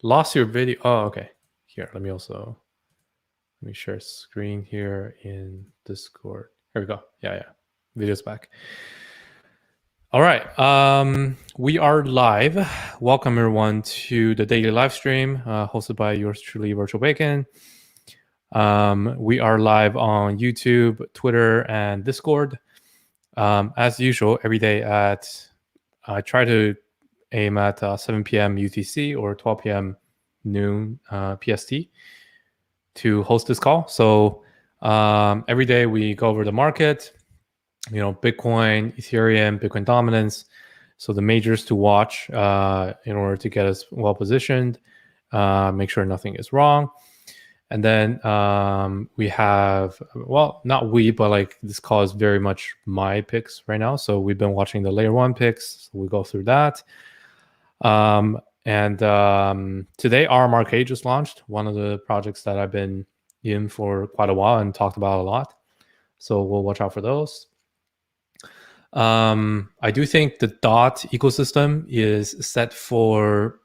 Lost your video. Oh, okay. Here, let me share screen here in Discord. Here we go. Yeah. Video's back. All right. We are live. Welcome everyone to the daily live stream hosted by yours truly, Virtual Bacon. We are live on YouTube, Twitter, and Discord. As usual, every day I try to aim at 7 p.m. UTC or 12 p.m. noon PST to host this call. So every day we go over the market, Bitcoin, Ethereum, Bitcoin dominance. So the majors to watch in order to get us well positioned, make sure nothing is wrong. And then we have, not we, but like this call is very much my picks right now. So we've been watching the layer one picks. So we go through that. And today RMRK just launched, one of the projects that I've been in for quite a while and talked about a lot. So we'll watch out for those. I do think the DOT ecosystem is set for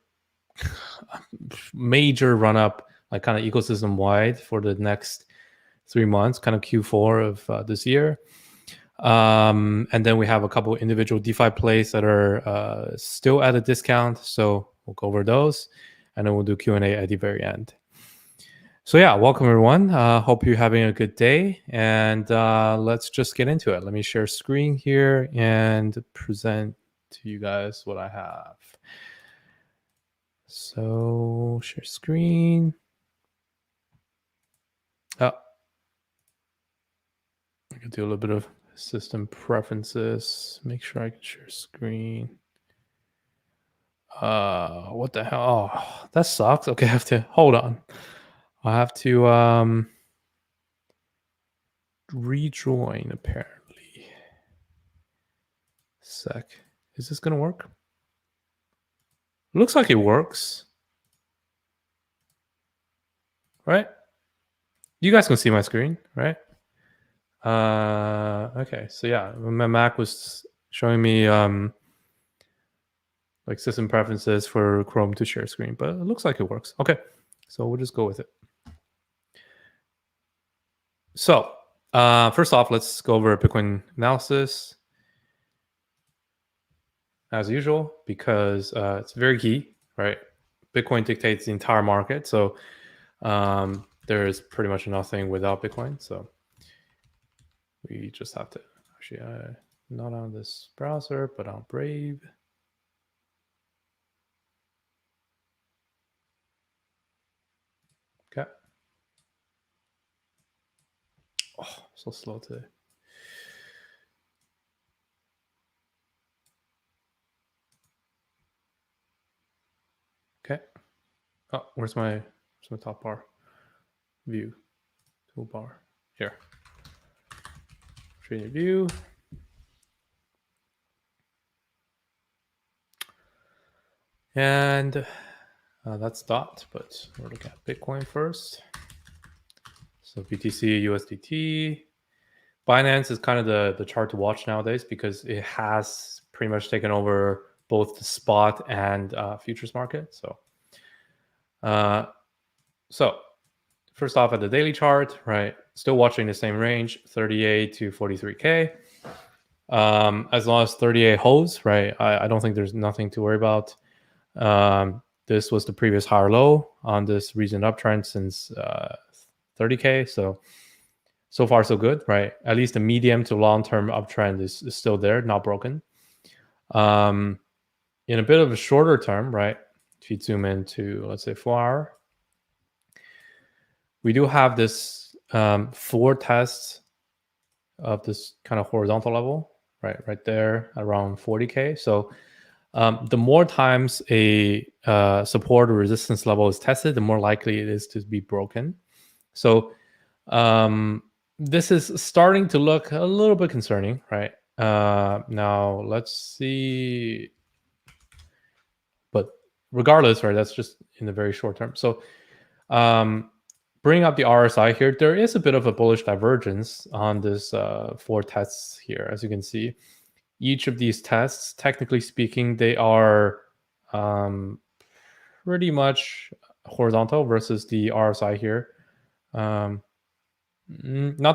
major run up, like kind of ecosystem wide for the next 3 months, kind of Q4 of this year. And then we have a couple individual DeFi plays that are still at a discount. So we'll go over those and then we'll do Q&A at the very end. So yeah, welcome everyone. Hope you're having a good day, and let's just get into it. Let me share screen here and present to you guys what I have. So share screen. I can do a little bit of system preferences. Make sure I can share screen. What the hell? Oh, that sucks. Okay, I have to hold on. I have to rejoin apparently. Sec. Is this gonna work? Looks like it works. Right? You guys can see my screen, right? Okay, so yeah, my Mac was showing me like system preferences for Chrome to share screen, but it looks like it works. Okay, so we'll just go with it. So first off, let's go over Bitcoin analysis as usual, because it's very key, right? Bitcoin dictates the entire market, so there is pretty much nothing without Bitcoin. So we just have to actually not on this browser, but on Brave. Okay. Oh, so slow today. Okay. Oh, where's my top bar? View. Toolbar. Here. Trading view. And that's DOT, but we're looking at Bitcoin first. So BTC, USDT. Binance is kind of the chart to watch nowadays because it has pretty much taken over both the spot and futures market. So first off at the daily chart, right? Still watching the same range, 38 to 43K. As long as 38 holds, right? I don't think there's nothing to worry about. This was the previous higher low on this recent uptrend since 30K. So far so good, right? At least the medium to long-term uptrend is still there, not broken. In a bit of a shorter term, right? If you zoom into, let's say 4 hour, we do have this 4 tests of this kind of horizontal level, right there around 40K. So the more times a support or resistance level is tested, the more likely it is to be broken. So this is starting to look a little bit concerning, right? Now let's see. But regardless, right, that's just in the very short term. So bring up the RSI here. There is a bit of a bullish divergence on this 4 tests here, as you can see. Each of these tests, technically speaking, they are pretty much horizontal versus the RSI here. Not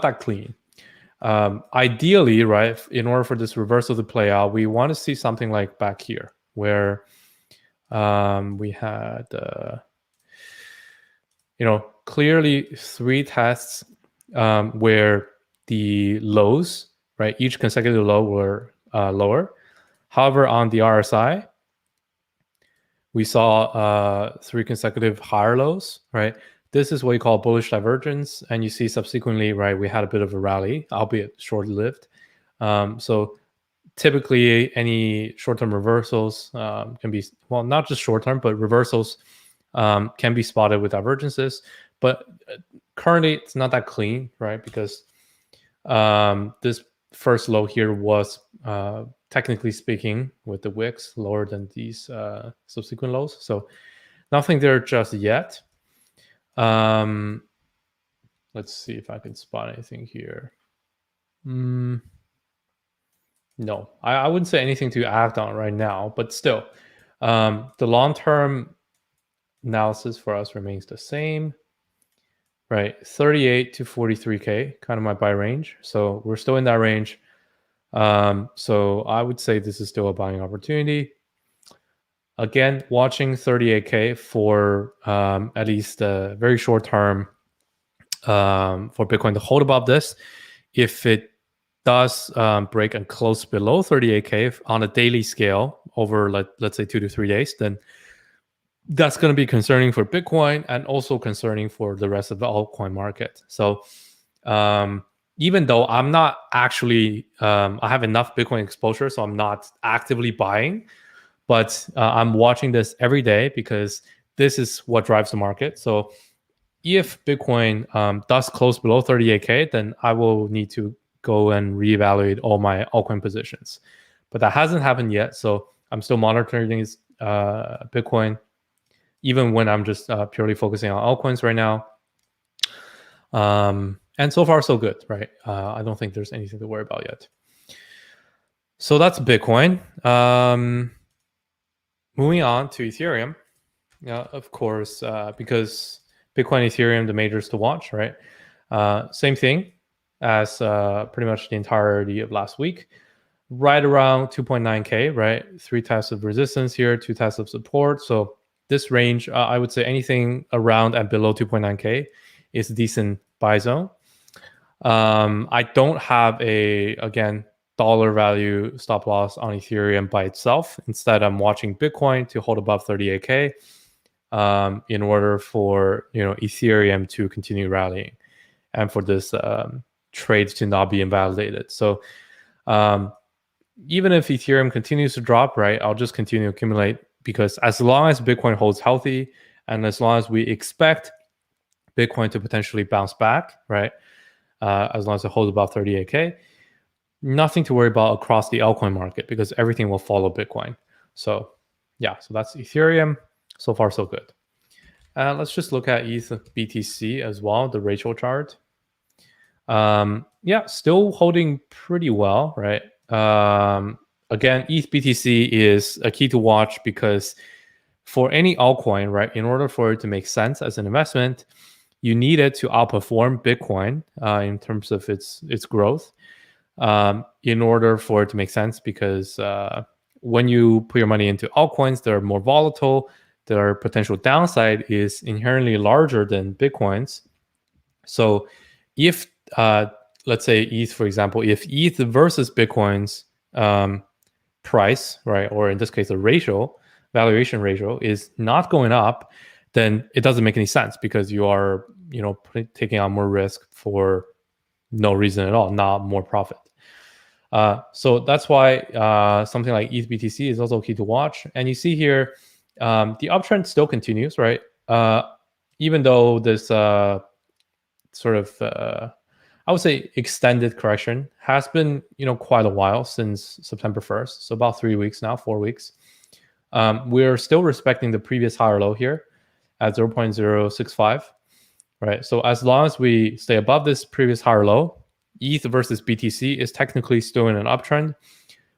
that clean. Ideally, right, in order for this reversal to play out, we want to see something like back here where we had clearly 3 tests where the lows, right, each consecutive low were lower. However, on the RSI, we saw 3 consecutive higher lows, right? This is what you call bullish divergence, and you see subsequently, right, we had a bit of a rally, albeit short-lived. So typically, any short-term reversals can be, well, not just short-term, but reversals can be spotted with divergences. But currently, it's not that clean, right? Because this first low here was, technically speaking, with the wicks lower than these subsequent lows. So nothing there just yet. Let's see if I can spot anything here. No, I wouldn't say anything to act on right now, but still, the long-term analysis for us remains the same, right? 38 to 43K, kind of my buy range. So we're still in that range. So I would say this is still a buying opportunity. Again, watching 38K for at least a very short term for Bitcoin to hold above this. If it does break and close below 38K on a daily scale over, let's say 2 to 3 days, then that's going to be concerning for Bitcoin and also concerning for the rest of the altcoin market. So even though I'm not actually, I have enough Bitcoin exposure, so I'm not actively buying, but I'm watching this every day because this is what drives the market. So if Bitcoin does close below 38K, then I will need to go and reevaluate all my altcoin positions. But that hasn't happened yet. So I'm still monitoring this Bitcoin, even when I'm just purely focusing on altcoins right now. And so far, so good, right? I don't think there's anything to worry about yet. So that's Bitcoin. Moving on to Ethereum. Of course, because Bitcoin, Ethereum, the majors to watch, right? Same thing as pretty much the entirety of last week. Right around 2.9K, right? 3 tests of resistance here, 2 tests of support. So this range, I would say anything around and below 2.9K is a decent buy zone. I don't have again, dollar value stop loss on Ethereum by itself. Instead, I'm watching Bitcoin to hold above 38K in order for Ethereum to continue rallying and for this trade to not be invalidated. So even if Ethereum continues to drop, right, I'll just continue to accumulate, because as long as Bitcoin holds healthy and as long as we expect Bitcoin to potentially bounce back, right, as long as it holds above 38K, nothing to worry about across the altcoin market because everything will follow Bitcoin. So yeah, so that's Ethereum. So far, so good. Let's just look at ETH BTC as well, the Rachel chart. Yeah, still holding pretty well, right? Again, ETH BTC is a key to watch because for any altcoin, right, in order for it to make sense as an investment, you need it to outperform Bitcoin in terms of its growth in order for it to make sense, because when you put your money into altcoins, they're more volatile. Their potential downside is inherently larger than Bitcoin's. So if, let's say ETH, for example, if ETH versus Bitcoin's price, right, or in this case, the valuation ratio is not going up, then it doesn't make any sense because you are, taking on more risk for no reason at all, not more profit. So that's why something like ETH BTC is also key to watch. And you see here, the uptrend still continues, right? Even though this sort of, I would say, extended correction has been, quite a while since September 1st. So about 3 weeks now, 4 weeks. We're still respecting the previous higher low here at 0.065, right? So as long as we stay above this previous higher low, ETH versus BTC is technically still in an uptrend,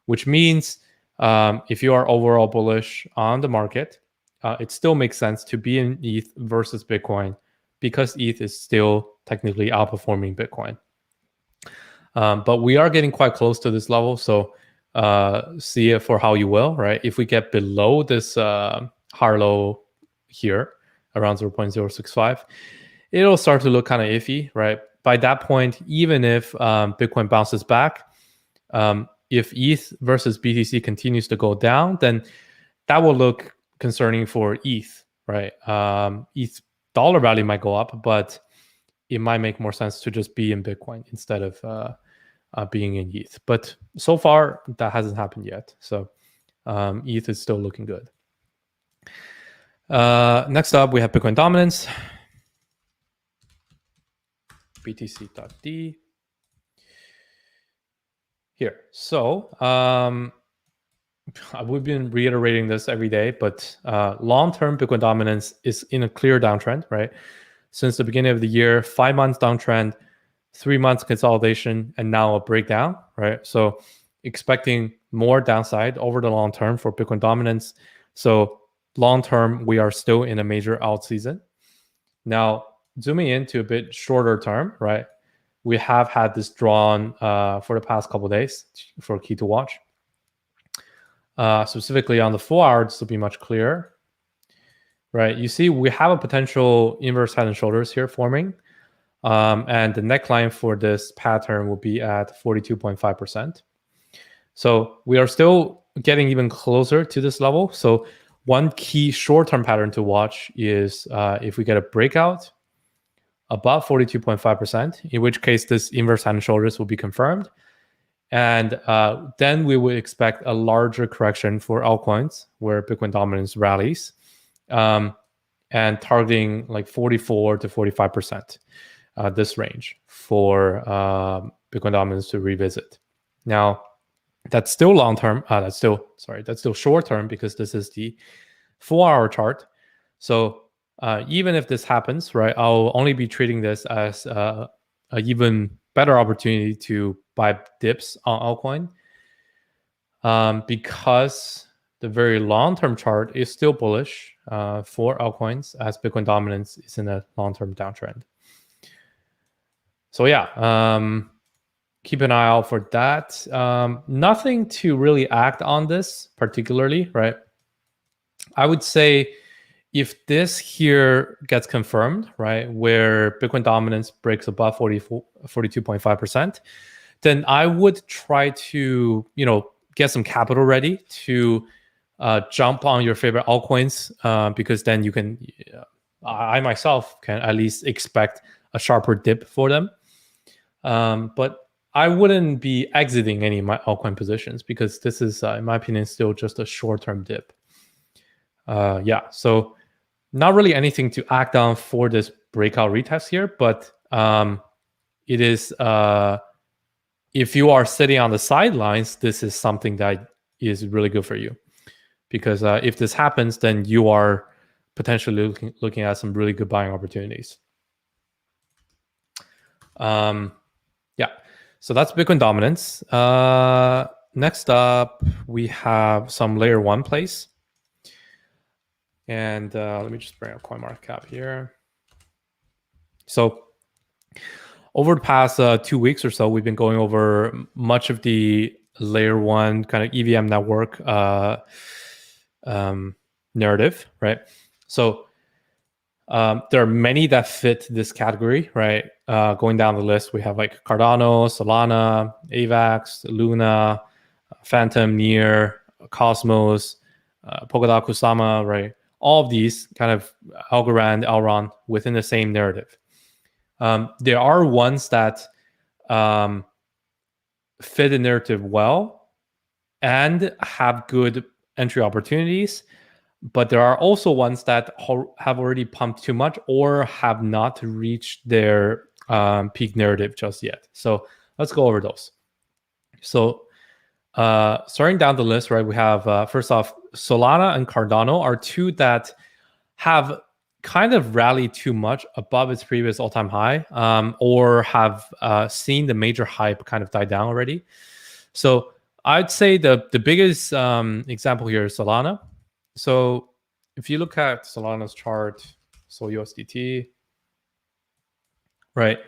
which means if you are overall bullish on the market, it still makes sense to be in ETH versus Bitcoin because ETH is still technically outperforming Bitcoin. But we are getting quite close to this level, so see it for how you will, right? If we get below this higher low here, around 0.065, it'll start to look kind of iffy, right? By that point, even if Bitcoin bounces back, if ETH versus BTC continues to go down, then that will look concerning for ETH, right? ETH dollar value might go up, but it might make more sense to just be in Bitcoin instead of being in ETH. But so far, that hasn't happened yet. So ETH is still looking good. Next up, we have Bitcoin dominance. BTC.D. Here. So we've been reiterating this every day, but long-term Bitcoin dominance is in a clear downtrend, right? Since the beginning of the year, 5 months downtrend, 3 months consolidation, and now a breakdown, right? So expecting more downside over the long term for Bitcoin dominance. So long term, we are still in a major alt season. Now, zooming into a bit shorter term, right? We have had this drawn for the past couple of days for key to watch. Specifically on the 4 hours to be much clearer, right? You see we have a potential inverse head and shoulders here forming. And the neckline for this pattern will be at 42.5%. So we are still getting even closer to this level. So one key short-term pattern to watch is if we get a breakout above 42.5%, in which case this inverse head and shoulders will be confirmed. And then we would expect a larger correction for altcoins where Bitcoin dominance rallies and targeting like 44 to 45%. This range for Bitcoin dominance to revisit. Now, that's still long term. That's still short term because this is the 4 hour chart. So even if this happens, right, I'll only be treating this as a even better opportunity to buy dips on altcoin because the very long term chart is still bullish for altcoins as Bitcoin dominance is in a long term downtrend. So yeah, keep an eye out for that. Nothing to really act on this particularly, right? I would say if this here gets confirmed, right, where Bitcoin dominance breaks above 42.5%, then I would try to, get some capital ready to jump on your favorite altcoins because then you can, I myself can at least expect a sharper dip for them. But I wouldn't be exiting any of my altcoin positions because this is, in my opinion, still just a short-term dip. So not really anything to act on for this breakout retest here, but it is, if you are sitting on the sidelines, this is something that is really good for you because if this happens, then you are potentially looking at some really good buying opportunities. So that's Bitcoin dominance. Next up, we have some layer 1 plays. And let me just bring up CoinMarketCap here. So over the past 2 weeks or so, we've been going over much of the layer 1 kind of EVM network narrative, right? So there are many that fit this category, right? Going down the list, we have like Cardano, Solana, AVAX, Luna, Phantom, Near, Cosmos, Polkadot, Kusama, right? All of these kind of Algorand, Elrond within the same narrative. There are ones that fit the narrative well and have good entry opportunities, but there are also ones that have already pumped too much or have not reached their peak narrative just yet. So let's go over those. So starting down the list, right, we have first off, Solana and Cardano are two that have kind of rallied too much above its previous all-time high or have seen the major hype kind of die down already. So I'd say the biggest example here is Solana. So if you look at Solana's chart, Sol USDT, right?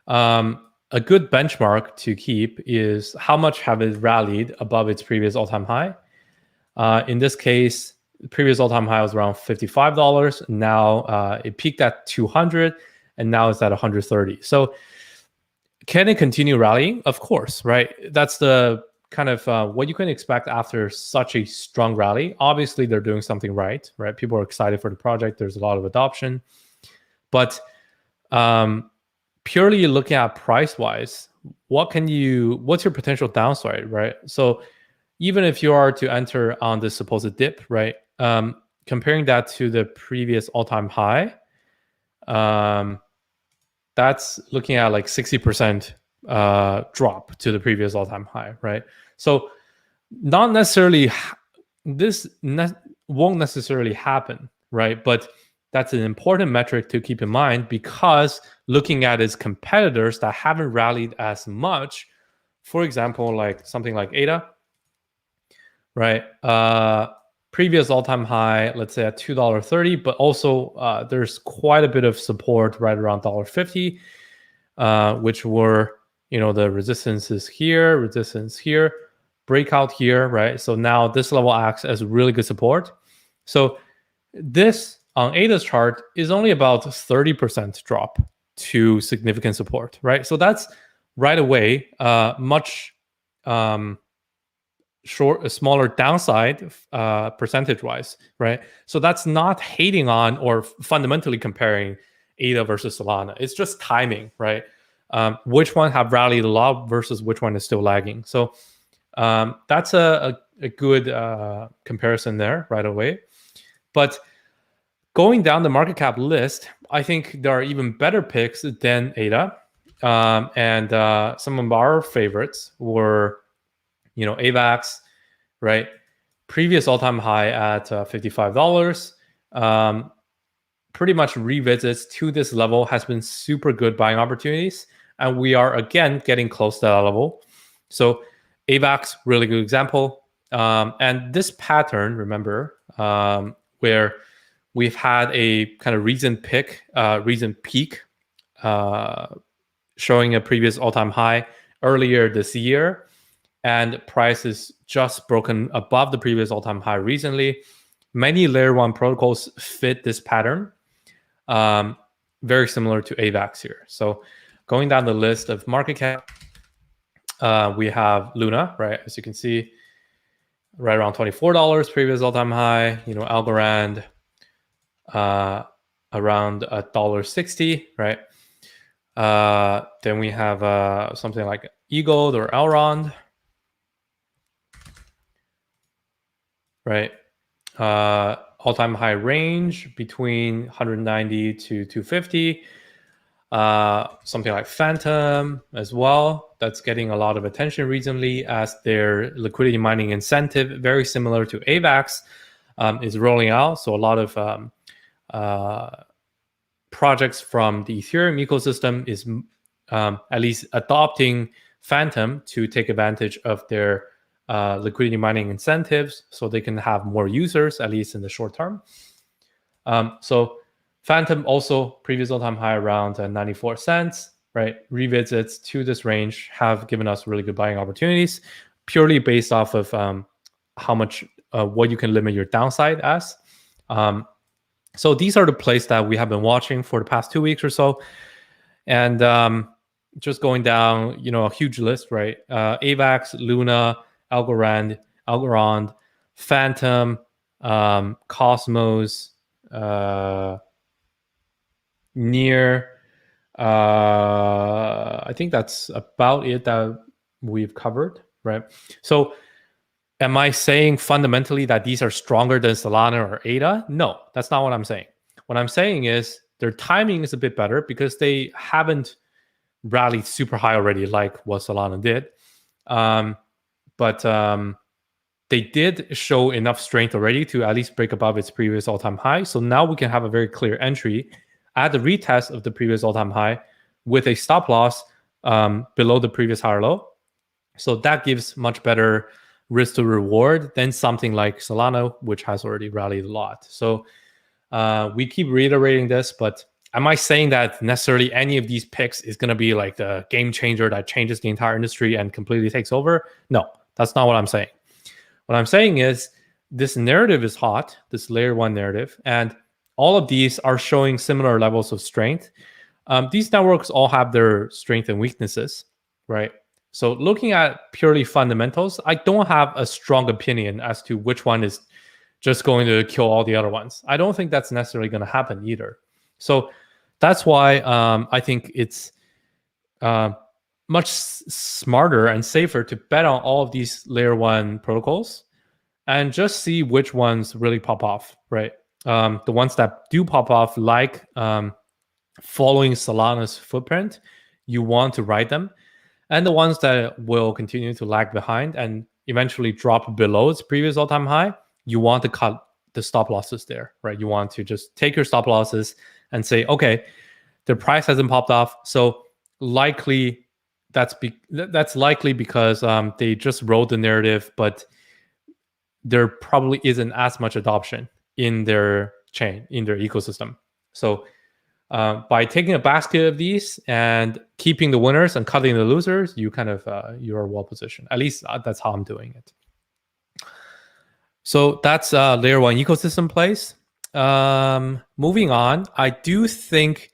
A good benchmark to keep is how much have it rallied above its previous all-time high. In this case, the previous all-time high was around $55. Now it peaked at 200, and now it's at 130. So can it continue rallying? Of course, right? That's the kind of what you can expect after such a strong rally. Obviously, they're doing something right? People are excited for the project. There's a lot of adoption. But purely looking at price-wise, what's your potential downside, right? So even if you are to enter on this supposed dip, right? Comparing that to the previous all-time high, that's looking at like 60% drop to the previous all-time high, right? So not necessarily, won't necessarily happen, right? But that's an important metric to keep in mind, because looking at its competitors that haven't rallied as much, for example, like something like ADA, right? Previous all-time high, let's say at $2.30, but also there's quite a bit of support right around $1.50, which were, the resistances here, resistance here, breakout here, right? So now this level acts as really good support. So this on ADA's chart is only about 30% drop to significant support, right? So that's right away much smaller downside percentage-wise, right? So that's not hating on or fundamentally comparing ADA versus Solana. It's just timing, right? Which one have rallied a lot versus which one is still lagging. So that's a good comparison there right away. But going down the market cap list, I think there are even better picks than ADA. And some of our favorites were, AVAX, right? Previous all-time high at $55. Pretty much revisits to this level, has been super good buying opportunities. And we are, again, getting close to that level. So AVAX, really good example. And this pattern, remember, where we've had a kind of recent peak, showing a previous all-time high earlier this year. And price is just broken above the previous all-time high recently. Many layer 1 protocols fit this pattern, very similar to AVAX here. So going down the list of market cap, we have Luna, right? As you can see, right around $24, previous all-time high. Algorand, around $1.60, right? Then we have something like Eagle or Elrond, right? All-time high range between 190 to 250. Something like Phantom as well. That's getting a lot of attention recently as their liquidity mining incentive, very similar to AVAX, is rolling out. So a lot of projects from the Ethereum ecosystem is at least adopting Phantom to take advantage of their liquidity mining incentives, so they can have more users, at least in the short term. So Phantom also previous all-time high around 94 cents, right? Revisits to this range have given us really good buying opportunities, purely based off of how much, what you can limit your downside as. So these are the plays that we have been watching for the past 2 weeks or so. And just going down, a huge list, right? AVAX, Luna, Algorand, Phantom, Cosmos, Near. I think that's about it that we've covered, right? So am I saying fundamentally that these are stronger than Solana or ADA? No, that's not what I'm saying. What I'm saying is their timing is a bit better because they haven't rallied super high already like what Solana did. But they did show enough strength already to at least break above its previous all-time high. So now we can have a very clear entry at the retest of the previous all-time high with a stop loss below the previous higher low. So that gives much better risk to reward than something like Solana, which has already rallied a lot. So we keep reiterating this, but am I saying that necessarily any of these picks is going to be like the game changer that changes the entire industry and completely takes over? No, that's not what I'm saying. What I'm saying is this narrative is hot, this layer one narrative, and all of these are showing similar levels of strength. These networks all have their strengths and weaknesses, right? So looking at purely fundamentals, I don't have a strong opinion as to which one is just going to kill all the other ones. I don't think that's necessarily going to happen either. So that's why I think it's much smarter and safer to bet on all of these layer one protocols and just see which ones really pop off, right? The ones that do pop off, like following Solana's footprint, you want to ride them. And the ones that will continue to lag behind and eventually drop below its previous all-time high, you want to cut the stop losses there, right? You want to just take your stop losses and say, okay, the price hasn't popped off, so likely that's likely because they just rode the narrative, but there probably isn't as much adoption in their chain, in their ecosystem. So by taking a basket of these and keeping the winners and cutting the losers, you kind of you are well positioned. At least that's how I'm doing it. So that's layer one ecosystem plays. Moving on, I do think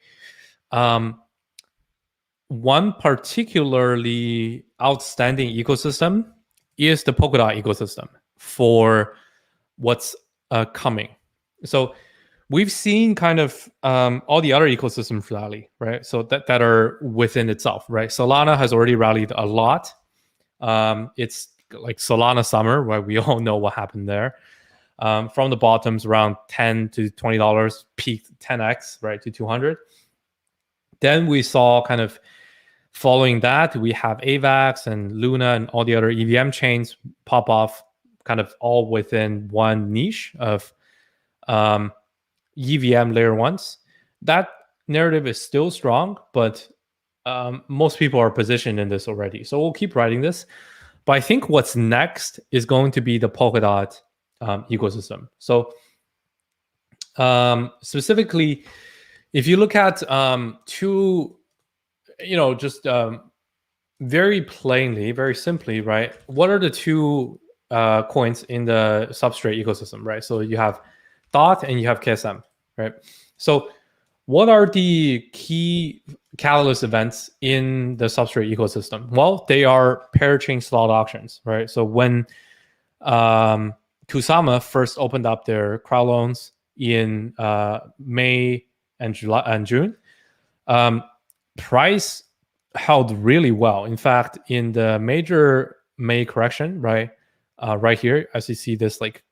one particularly outstanding ecosystem is the Polkadot ecosystem for what's coming. So we've seen kind of all the other ecosystems rally, right? So that are within itself, right? Solana has already rallied a lot. It's like Solana summer, where we all know what happened there. From the bottoms around $10 to $20, peaked 10x, right, to 200. Then we saw kind of following that, we have AVAX and Luna and all the other EVM chains pop off kind of all within one niche of EVM layer ones. That narrative is still strong, but most people are positioned in this already. So we'll keep writing this. But I think what's next is going to be the Polkadot ecosystem. So specifically, if you look at two, just very plainly, very simply, right? What are the two coins in the substrate ecosystem, right? So you have DOT and you have KSM, right? So what are the key catalyst events in the substrate ecosystem? Well, they are parachain slot auctions, right? So when Kusama first opened up their crowd loans in May and July and June, price held really well. In fact, in the major May correction, right here, as you see this like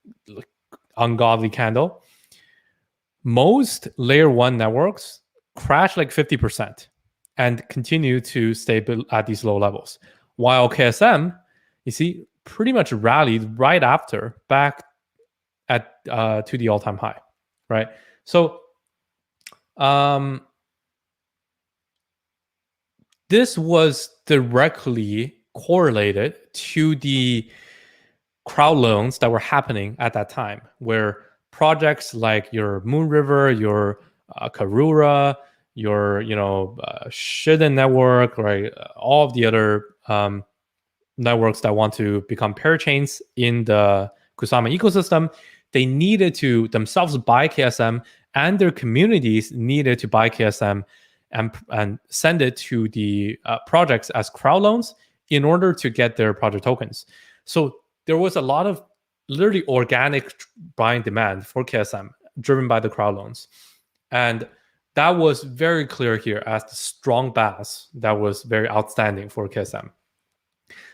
ungodly candle, most layer one networks crash like 50% and continue to stay at these low levels, while KSM, you see, pretty much rallied right after back at to the all-time high, right? So this was directly correlated to the crowd loans that were happening at that time, where projects like your Moonriver, your Karura, your Shiden network, right, all of the other networks that want to become parachains in the Kusama ecosystem, they needed to themselves buy KSM, and their communities needed to buy KSM and send it to the projects as crowd loans in order to get their project tokens. So there was a lot of literally organic buying demand for KSM driven by the crowd loans. And that was very clear here as the strong bass that was very outstanding for KSM.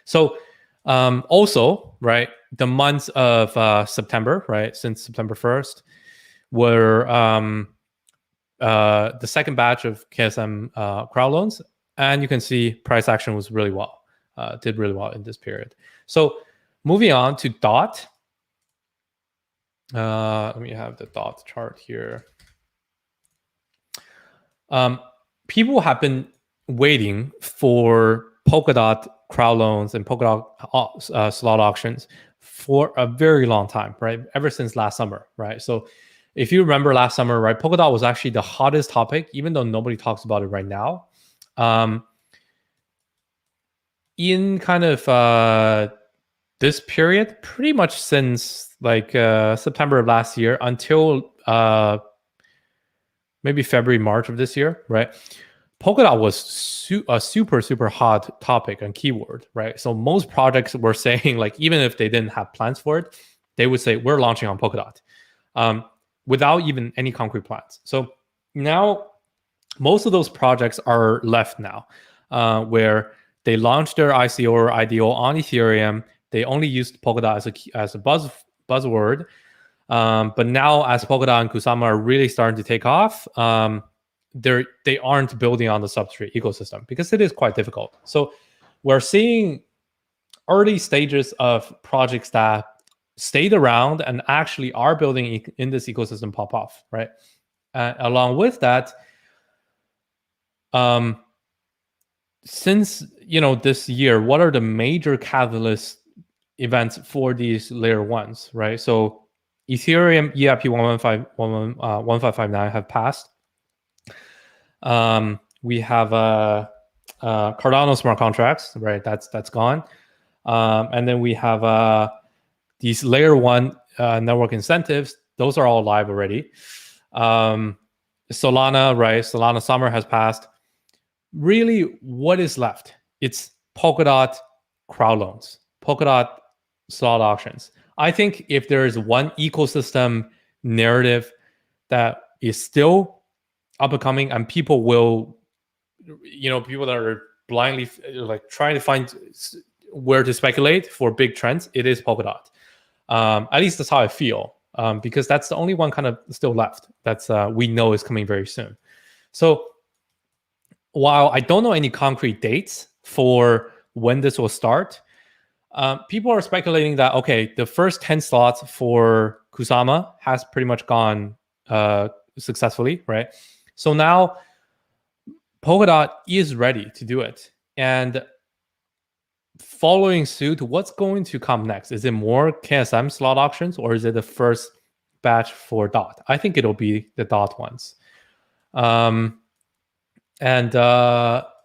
So also, right, the months of September, right, since September 1st, were the second batch of KSM crowd loans. And you can see price action was really well, did really well in this period. So moving on to DOT. Let me have the DOT chart here. People have been waiting for Polkadot crowd loans and Polkadot slot auctions for a very long time, right? Ever since last summer, right? So if you remember last summer, right, Polkadot was actually the hottest topic, even though nobody talks about it right now. In kind of this period, pretty much since like September of last year until maybe February, March of this year, right? Polkadot was a super hot topic and keyword, right? So most projects were saying, like, even if they didn't have plans for it, they would say we're launching on Polkadot, without even any concrete plans. So now most of those projects are left now, where they launched their ICO or IDO on Ethereum. They only used Polkadot as a buzzword. But now, as Polkadot and Kusama are really starting to take off, they aren't building on the substrate ecosystem because it is quite difficult. So we're seeing early stages of projects that stayed around and actually are building in this ecosystem pop off, right? Along with that, since this year, what are the major catalyst events for these layer ones, right? So Ethereum EIP 1559 have passed. We have Cardano smart contracts, right? That's gone. And then we have these layer one network incentives. Those are all live already. Solana, right? Solana summer has passed. Really, what is left? It's Polkadot crowd loans, Polkadot slot auctions. I think if there is one ecosystem narrative that is still up and coming, and people will, people that are blindly like trying to find where to speculate for big trends, it is Polkadot. At least that's how I feel, because that's the only one kind of still left that's we know is coming very soon. So while I don't know any concrete dates for when this will start, people are speculating that, okay, the first 10 slots for Kusama has pretty much gone successfully, right? So now Polkadot is ready to do it. And following suit, what's going to come next? Is it more KSM slot auctions, or is it the first batch for DOT? I think it'll be the DOT ones.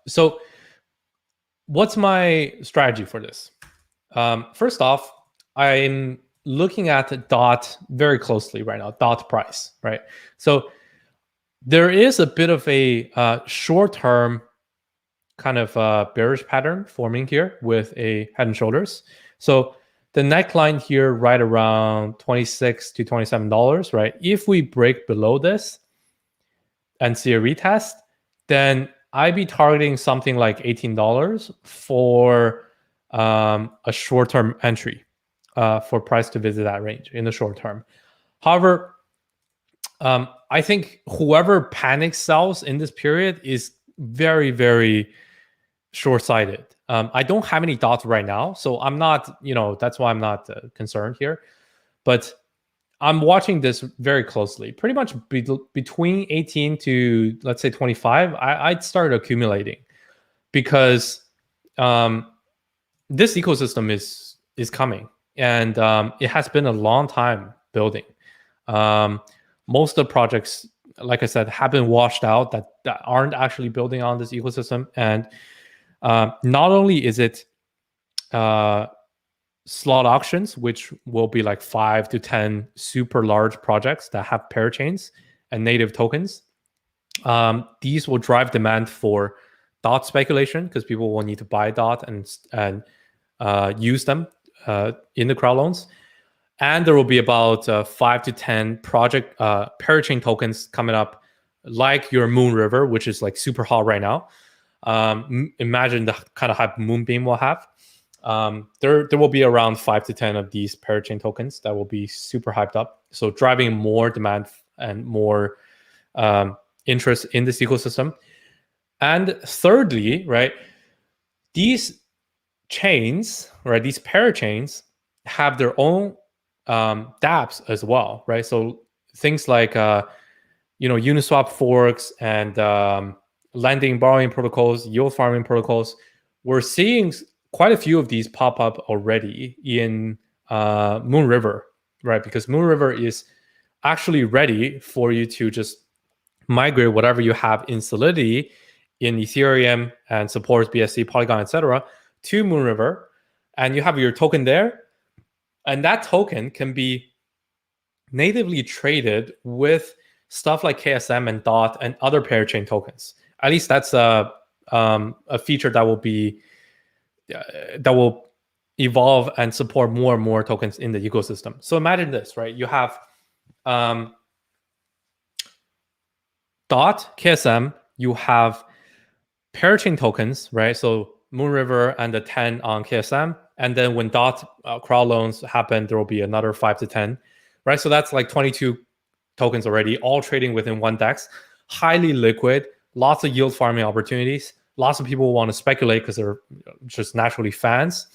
So what's my strategy for this? First off, I'm looking at DOT very closely right now, DOT price, right? So there is a bit of a short-term kind of bearish pattern forming here with a head and shoulders. So the neckline here right around $26 to $27, right? If we break below this and see a retest, then I'd be targeting something like $18 for a short-term entry, for price to visit that range in the short term. However, I think whoever panic sells in this period is very, very short-sighted. I don't have any dots right now, so I'm not, that's why I'm not concerned here. But I'm watching this very closely. Pretty much between 18 to, let's say, 25, I'd start accumulating, because this ecosystem is coming, and it has been a long time building. Most of the projects, like I said, have been washed out that aren't actually building on this ecosystem. And not only is it slot auctions, which will be like 5 to 10 super large projects that have parachains and native tokens. These will drive demand for DOT speculation, because people will need to buy DOT and use them in the crowd loans. And there will be about 5 to 10 project parachain tokens coming up, like your Moon River, which is like super hot right now. Imagine the kind of hype Moonbeam will have. There will be around 5 to 10 of these parachain tokens that will be super hyped up. So driving more demand and more interest in this ecosystem. And thirdly, right, these chains, right, these parachains have their own dApps as well, right? So things like Uniswap forks and lending, borrowing protocols, yield farming protocols. We're seeing quite a few of these pop up already in Moon River, right? Because Moon River is actually ready for you to just migrate whatever you have in Solidity, in Ethereum, and supports BSC, Polygon, etc., to Moon River, and you have your token there, and that token can be natively traded with stuff like KSM and DOT and other parachain tokens. At least that's a feature that will evolve and support more and more tokens in the ecosystem. So imagine this, right? You have DOT, KSM, you have parachain tokens, right? So Moon River and the 10 on KSM. And then when DOT crowd loans happen, there will be another 5 to 10, right? So that's like 22 tokens already, all trading within one DEX, highly liquid, lots of yield farming opportunities. Lots of people want to speculate because they're just naturally fans.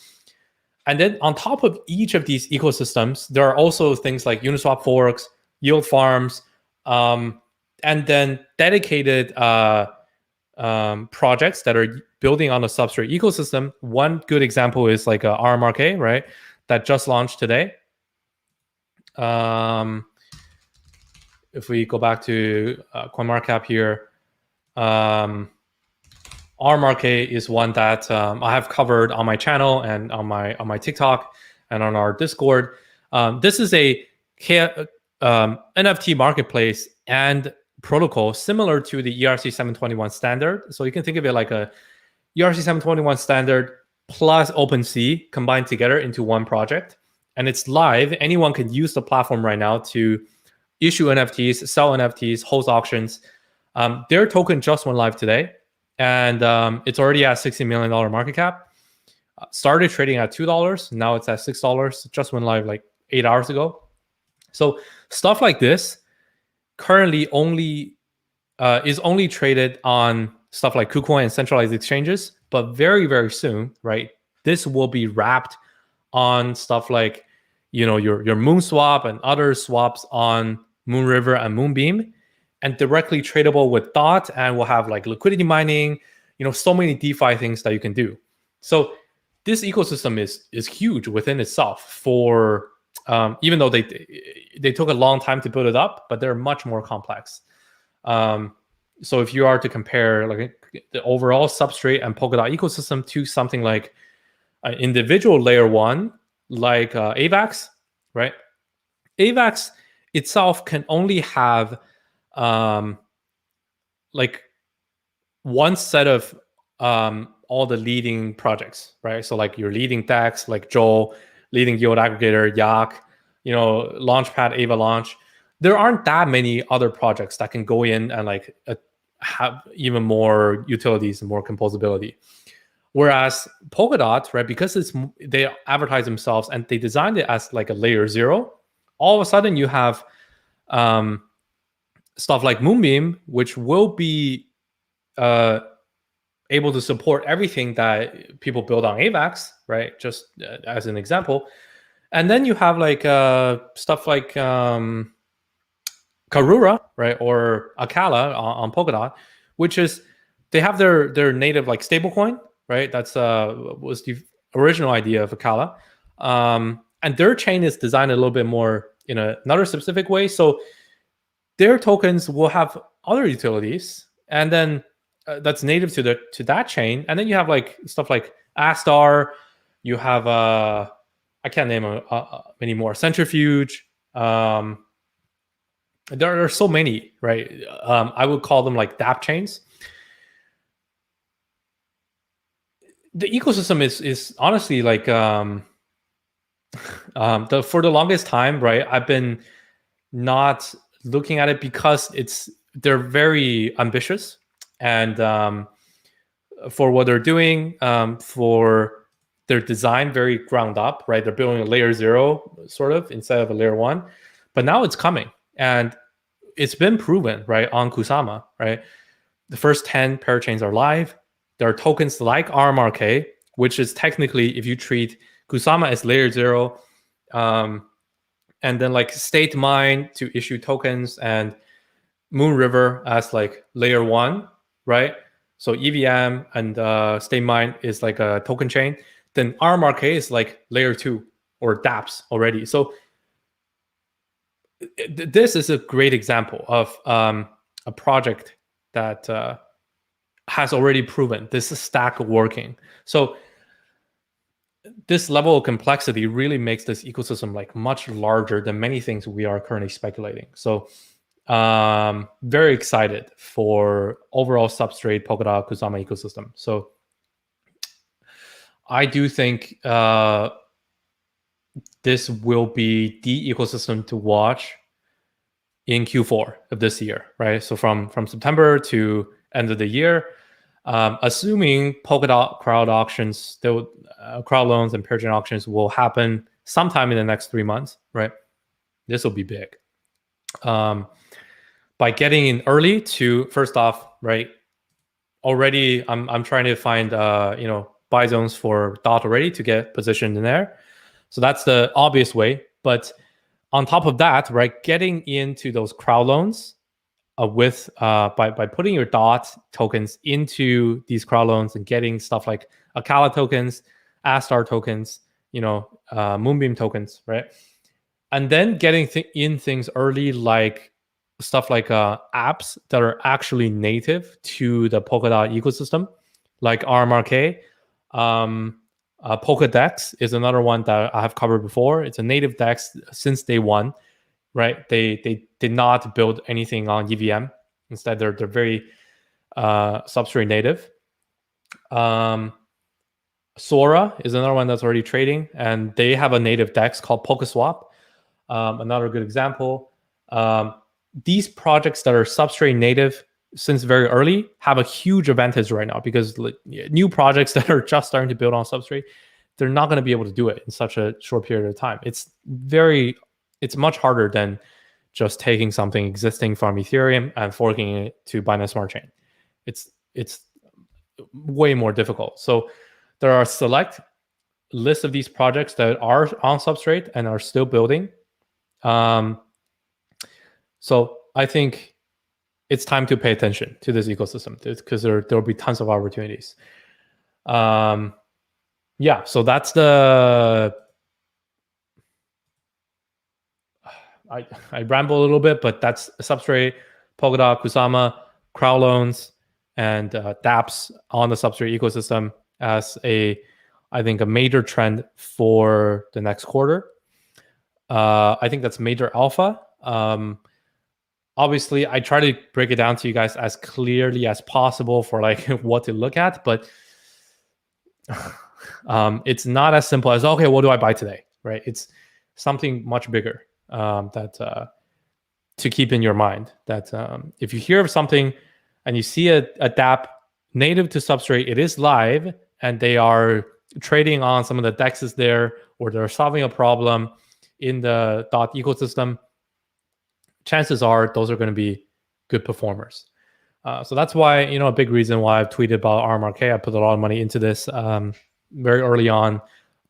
And then on top of each of these ecosystems, there are also things like Uniswap forks, yield farms, and then dedicated projects that are building on the Substrate ecosystem. One good example is like RMRK, right? That just launched today. If we go back to CoinMarketCap here, RMRK is one that I have covered on my channel and on my TikTok and on our Discord. This is a NFT marketplace and protocol similar to the ERC 721 standard. So you can think of it like a ERC 721 standard plus OpenSea combined together into one project. And it's live. Anyone can use the platform right now to issue NFTs, sell NFTs, host auctions. Their token just went live today, and it's already at $60 million market cap. Started trading at $2. Now it's at $6. Just went live like 8 hours ago. So stuff like this currently is only traded on stuff like KuCoin and centralized exchanges, but very, very soon, right, this will be wrapped on stuff like, your MoonSwap and other swaps on Moon River and Moonbeam, and directly tradable with DOT, and we'll have like liquidity mining, so many DeFi things that you can do. So this ecosystem is huge within itself for even though they took a long time to build it up, but they're much more complex. So if you are to compare like the overall Substrate and Polkadot ecosystem to something like an individual layer one, like AVAX, right? AVAX itself can only have like one set of all the leading projects, right? So like your leading DEX, like Joel, leading yield aggregator, Yak, Launchpad, Avalanche. There aren't that many other projects that can go in and like have even more utilities and more composability. Whereas Polkadot, right, because they advertise themselves and they designed it as like a layer zero, all of a sudden you have stuff like Moonbeam, which will be able to support everything that people build on AVAX, right? Just as an example. And then you have like stuff like Karura, right, or Akala on Polkadot, which is they have their native like stablecoin, right? That's was the original idea of Akala, and their chain is designed a little bit more in another specific way. So their tokens will have other utilities, and then that's native to that chain. And then you have like stuff like Astar. You have I can't name many more. Centrifuge. There are so many, right? I would call them like dApp chains. The ecosystem is honestly like for the longest time, right? I've been not looking at it because they're very ambitious, and for what they're doing, for their design, very ground up, right? They're building a layer zero sort of instead of a layer one, but now it's coming, and it's been proven, right, on Kusama, right? The first 10 parachains are live. There are tokens like RMRK, which is technically, if you treat Kusama as layer zero, and then like State Mine to issue tokens, and Moon River as like layer one, right? So EVM and State Mine is like a token chain. then RMRK is like layer 2 or dApps already. So this is a great example of a project that has already proven this stack working. So this level of complexity really makes this ecosystem like much larger than many things we are currently speculating. So very excited for overall Substrate, Polkadot, Kusama ecosystem. So I do think this will be the ecosystem to watch in Q4 of this year, right? So from September to end of the year, assuming Polkadot crowd auctions, crowd loans and pair auctions will happen sometime in the next 3 months, right? This will be big. By getting in early to, first off, right, already I'm trying to find buy zones for DOT already to get positioned in there. So that's the obvious way. But on top of that, right, getting into those crowd loans by putting your DOT tokens into these crowd loans and getting stuff like Akala tokens, Astar tokens, Moonbeam tokens, right? And then getting in things early, like stuff like apps that are actually native to the Polkadot ecosystem, like RMRK. Polkadex is another one that I have covered before. It's a native DEX since day one, right? They did not build anything on EVM. Instead, they're very substrate native. Sora is another one that's already trading, and they have a native DEX called PolkaSwap. Another good example. These projects that are substrate native since very early have a huge advantage right now, because new projects that are just starting to build on substrate, they're not going to be able to do it in such a short period of time. It's much harder than just taking something existing from Ethereum and forking it to Binance Smart Chain. It's way more difficult. So there are a select list of these projects that are on substrate and are still building. So I think it's time to pay attention to this ecosystem, because there will be tons of opportunities. Yeah, so that's the... I ramble a little bit, but that's Substrate, Polkadot, Kusama, crowd loans, and dApps on the Substrate ecosystem as I think a major trend for the next quarter. I think that's major alpha. Obviously, I try to break it down to you guys as clearly as possible for like what to look at, but it's not as simple as, okay, what do I buy today, right? It's something much bigger that to keep in your mind. That if you hear of something and you see a dApp native to Substrate, it is live, and they are trading on some of the DEXs there, or they're solving a problem in the DOT ecosystem, chances are those are going to be good performers. So that's why, a big reason why I've tweeted about RMRK. I put a lot of money into this very early on,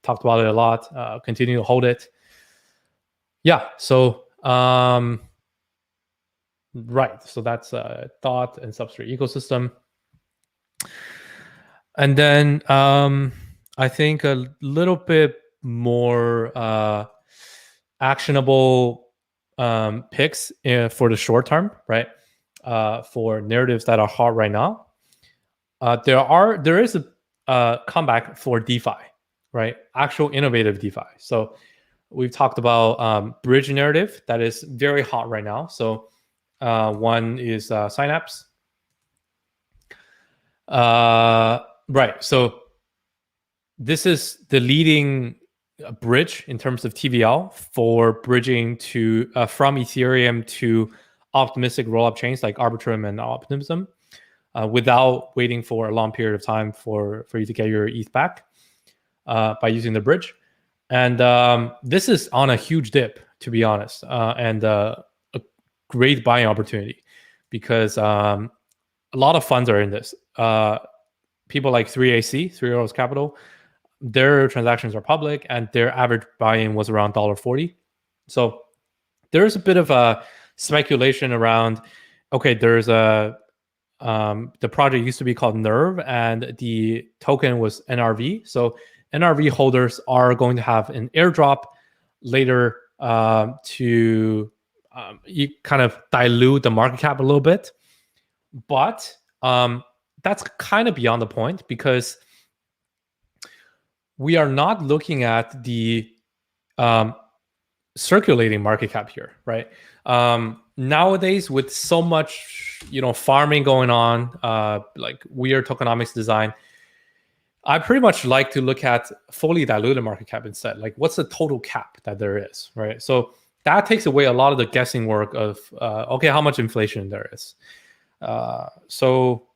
talked about it a lot, continue to hold it. Yeah, so right, so that's DOT and Substrate ecosystem. And then I think a little bit more actionable picks for the short term, right? For narratives that are hot right now, there is a comeback for DeFi, right? Actual innovative DeFi. So we've talked about bridge narrative that is very hot right now. So one is Synapse. Right. So this is the leading bridge in terms of TVL for bridging to from Ethereum to optimistic rollup chains like Arbitrum and Optimism, without waiting for a long period of time for you to get your ETH back by using the bridge. And this is on a huge dip, to be honest, and a great buying opportunity, because a lot of funds are in this. People like 3AC, Three Arrows Capital, their transactions are public, and their average buy-in was around $1.40. So there's a bit of a speculation around, okay, there's the project used to be called Nerve, and the token was NRV. So NRV holders are going to have an airdrop later to you kind of dilute the market cap a little bit. But that's kind of beyond the point, because we are not looking at the circulating market cap here, right? Nowadays, with so much farming going on, like weird tokenomics design, I pretty much like to look at fully diluted market cap instead. Like, what's the total cap that there is, right? So that takes away a lot of the guessing work of okay, how much inflation there is. So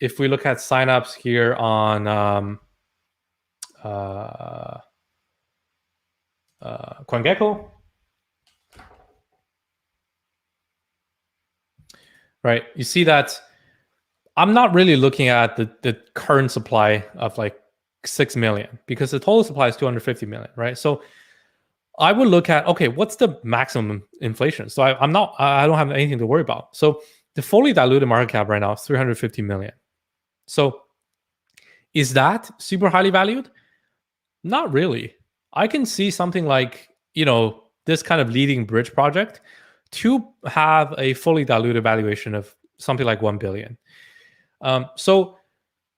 if we look at signups here on CoinGecko, right? You see that I'm not really looking at the current supply of like 6 million, because the total supply is 250 million, right? So I would look at, okay, what's the maximum inflation? So I don't have anything to worry about. So the fully diluted market cap right now is 350 million. So is that super highly valued? Not really. I can see something like, this kind of leading bridge project to have a fully diluted valuation of something like 1 billion. So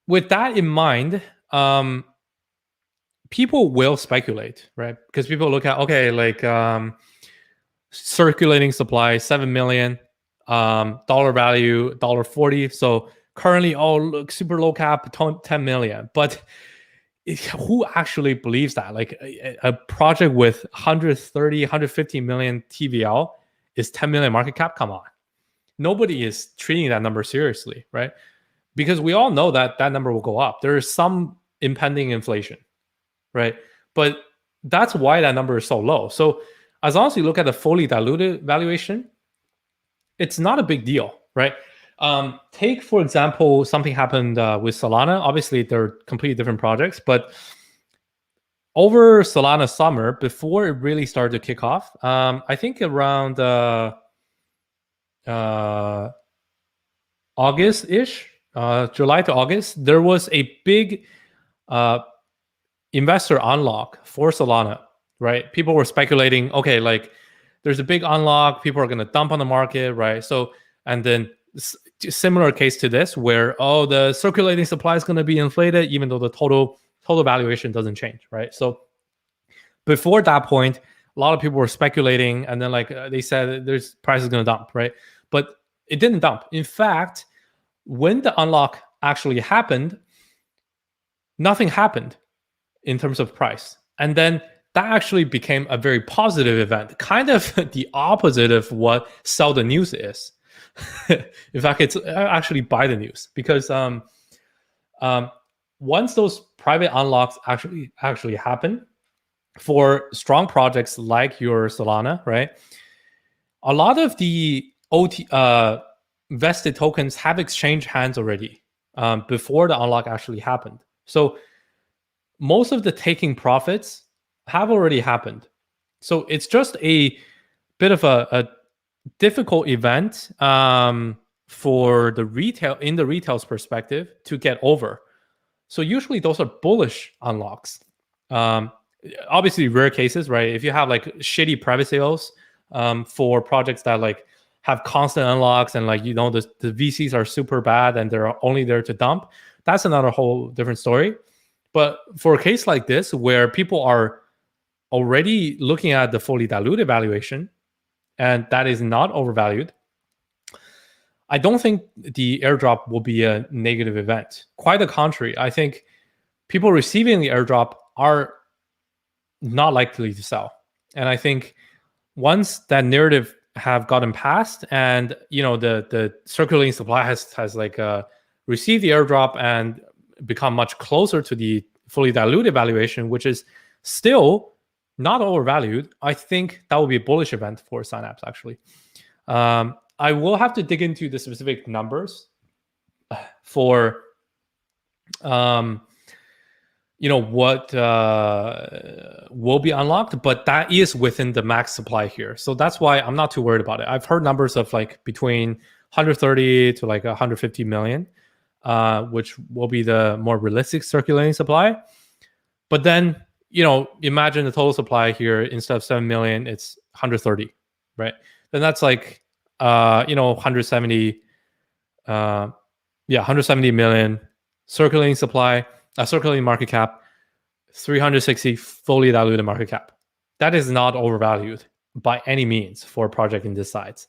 with that in mind, people will speculate, right? Because people look at, okay, like circulating supply, 7 million, dollar value, $1.40. So currently, look, super low cap, 10 million. But who actually believes that? Like a project with 130, 150 million TVL is 10 million market cap? Come on. Nobody is treating that number seriously, right? Because we all know that that number will go up. There is some impending inflation, right? But that's why that number is so low. So as long as you look at the fully diluted valuation, it's not a big deal, right? Take, for example, something happened with Solana. Obviously, they're completely different projects, but over Solana summer, before it really started to kick off, I think around August-ish, July to August, there was a big investor unlock for Solana, right? People were speculating, okay, like there's a big unlock, people are going to dump on the market, right? So, and then similar case to this, where the circulating supply is going to be inflated, even though the total valuation doesn't change, right? So before that point, a lot of people were speculating, and then like they said, there's price is going to dump, right? But it didn't dump. In fact, when the unlock actually happened, nothing happened in terms of price. And then that actually became a very positive event, kind of the opposite of what sell the news is. In fact, it's actually buy the news, because once those private unlocks actually happen for strong projects like your Solana, right? A lot of the vested tokens have exchanged hands already before the unlock actually happened. So most of the taking profits have already happened. So it's just a bit of a difficult event for the retail's perspective to get over. So usually those are bullish unlocks. Obviously rare cases, right? If you have like shitty private sales for projects that like have constant unlocks, and like the VCs are super bad and they're only there to dump, that's another whole different story. But for a case like this, where people are already looking at the fully diluted valuation, and that is not overvalued, I don't think the airdrop will be a negative event. Quite the contrary. I think people receiving the airdrop are not likely to sell. And I think once that narrative have gotten past, and the circulating supply has like received the airdrop and become much closer to the fully diluted valuation, which is still not overvalued, I think that will be a bullish event for Synapse, actually. I will have to dig into the specific numbers for what will be unlocked, but that is within the max supply here. So that's why I'm not too worried about it. I've heard numbers of like between 130 to like 150 million, which will be the more realistic circulating supply. But then, imagine the total supply here, instead of 7 million, it's 130, right? Then that's like, 170, 170 million circulating supply, circulating market cap, 360 fully diluted market cap. That is not overvalued by any means for a project in this size.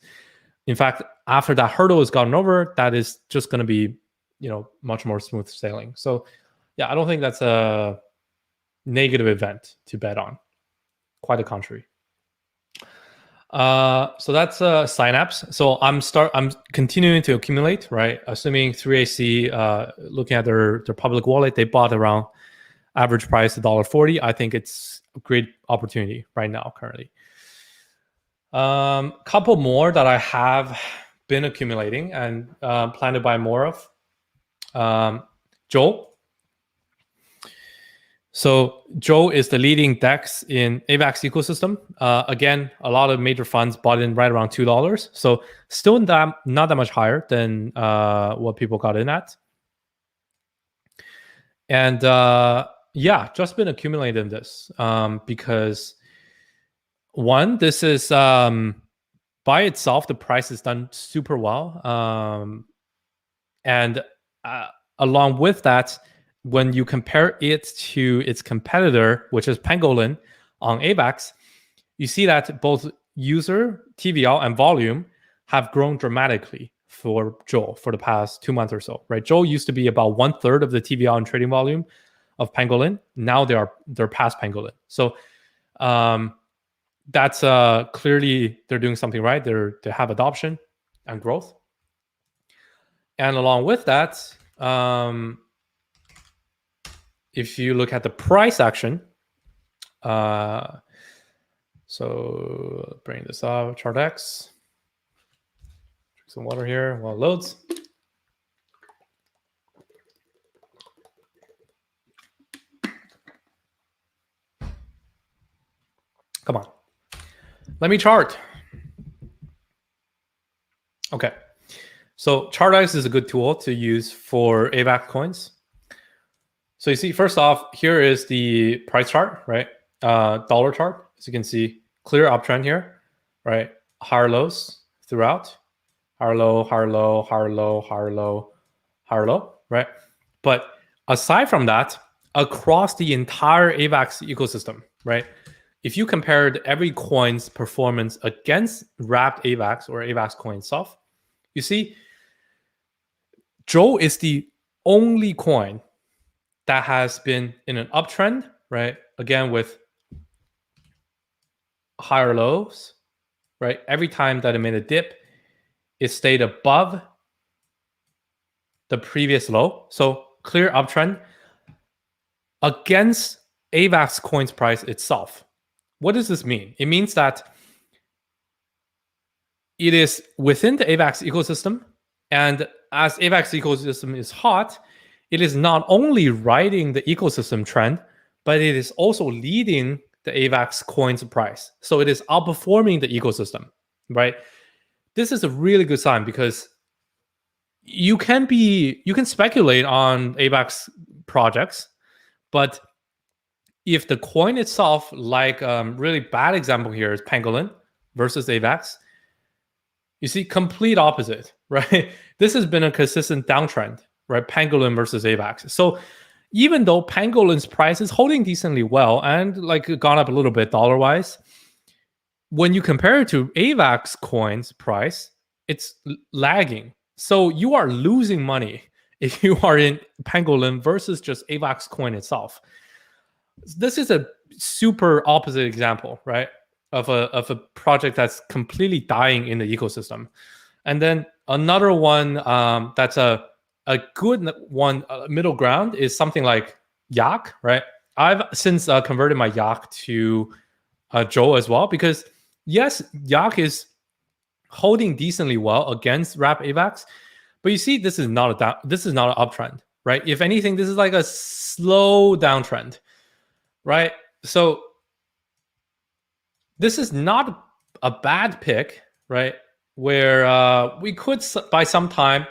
In fact, after that hurdle is gotten over, that is just going to be, much more smooth sailing. So yeah, I don't think that's a negative event to bet on. Quite the contrary. So that's Synapse. So I'm continuing to accumulate, right? Assuming 3AC, looking at their public wallet, they bought around average price $1.40. I think it's a great opportunity right now, currently. Couple more that I have been accumulating and plan to buy more of. Joel. So Joe is the leading DEX in AVAX ecosystem. Again, a lot of major funds bought in right around $2. So still not that much higher than what people got in at. And just been accumulating this because one, this is by itself, the price is done super well. And along with that, when you compare it to its competitor, which is Pangolin on AVAX, you see that both user, TVL, and volume have grown dramatically for Joel for the past 2 months or so, right? Joel used to be about 1/3 of the TVL and trading volume of Pangolin. Now they're past Pangolin. So that's clearly they're doing something right. They have adoption and growth. And along with that, if you look at the price action, so bring this up, chart X. Drink some water here while it loads. Come on. Let me chart. Okay. So ChartX is a good tool to use for AVAX coins. So you see, first off, here is the price chart, right? Dollar chart. As you can see, clear uptrend here, right? Higher lows throughout. Higher low, higher low, higher low, higher low, higher low, right? But aside from that, across the entire AVAX ecosystem, right? If you compared every coin's performance against wrapped AVAX or AVAX coin itself, you see, Joe is the only coin that has been in an uptrend, right? Again, with higher lows, right? Every time that it made a dip, it stayed above the previous low. So clear uptrend against AVAX coin's price itself. What does this mean? It means that it is within the AVAX ecosystem, and as AVAX ecosystem is hot, it is not only riding the ecosystem trend, but it is also leading the AVAX coin's price. So it is outperforming the ecosystem, right? This is a really good sign because you can speculate on AVAX projects, but if the coin itself, like really bad example here is Pangolin versus AVAX, you see complete opposite, right? This has been a consistent downtrend, right? Pangolin versus AVAX. So even though Pangolin's price is holding decently well and like gone up a little bit dollar-wise, when you compare it to AVAX coin's price, it's lagging. So you are losing money if you are in Pangolin versus just AVAX coin itself. This is a super opposite example, right? Of a project that's completely dying in the ecosystem. And then another one that's a good one, middle ground, is something like Yak, right? I've since converted my Yak to Joe as well, because yes, Yak is holding decently well against wrap AVAX, but you see, this is not an uptrend, right? If anything, this is like a slow downtrend, right? So this is not a bad pick, right? Where we could, by some time,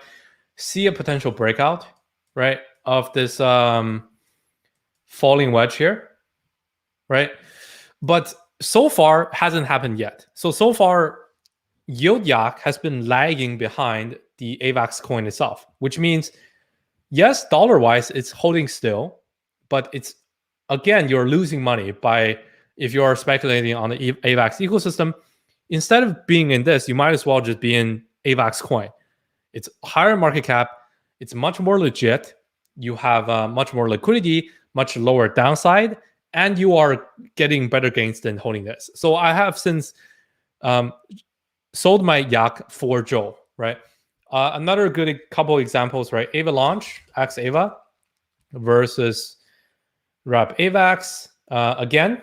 see a potential breakout, right, of this falling wedge here, right? But so far hasn't happened yet. So far, yield yak has been lagging behind the AVAX coin itself, which means, yes, dollar-wise, it's holding still, but it's, again, you're losing money by, if you are speculating on the AVAX ecosystem, instead of being in this, you might as well just be in AVAX coin. It's higher market cap. It's much more legit. You have much more liquidity, much lower downside, and you are getting better gains than holding this. So I have since sold my yak for Joe, right? Another good couple examples, right? Ava launch, X Ava versus Wrap AVAX. Again,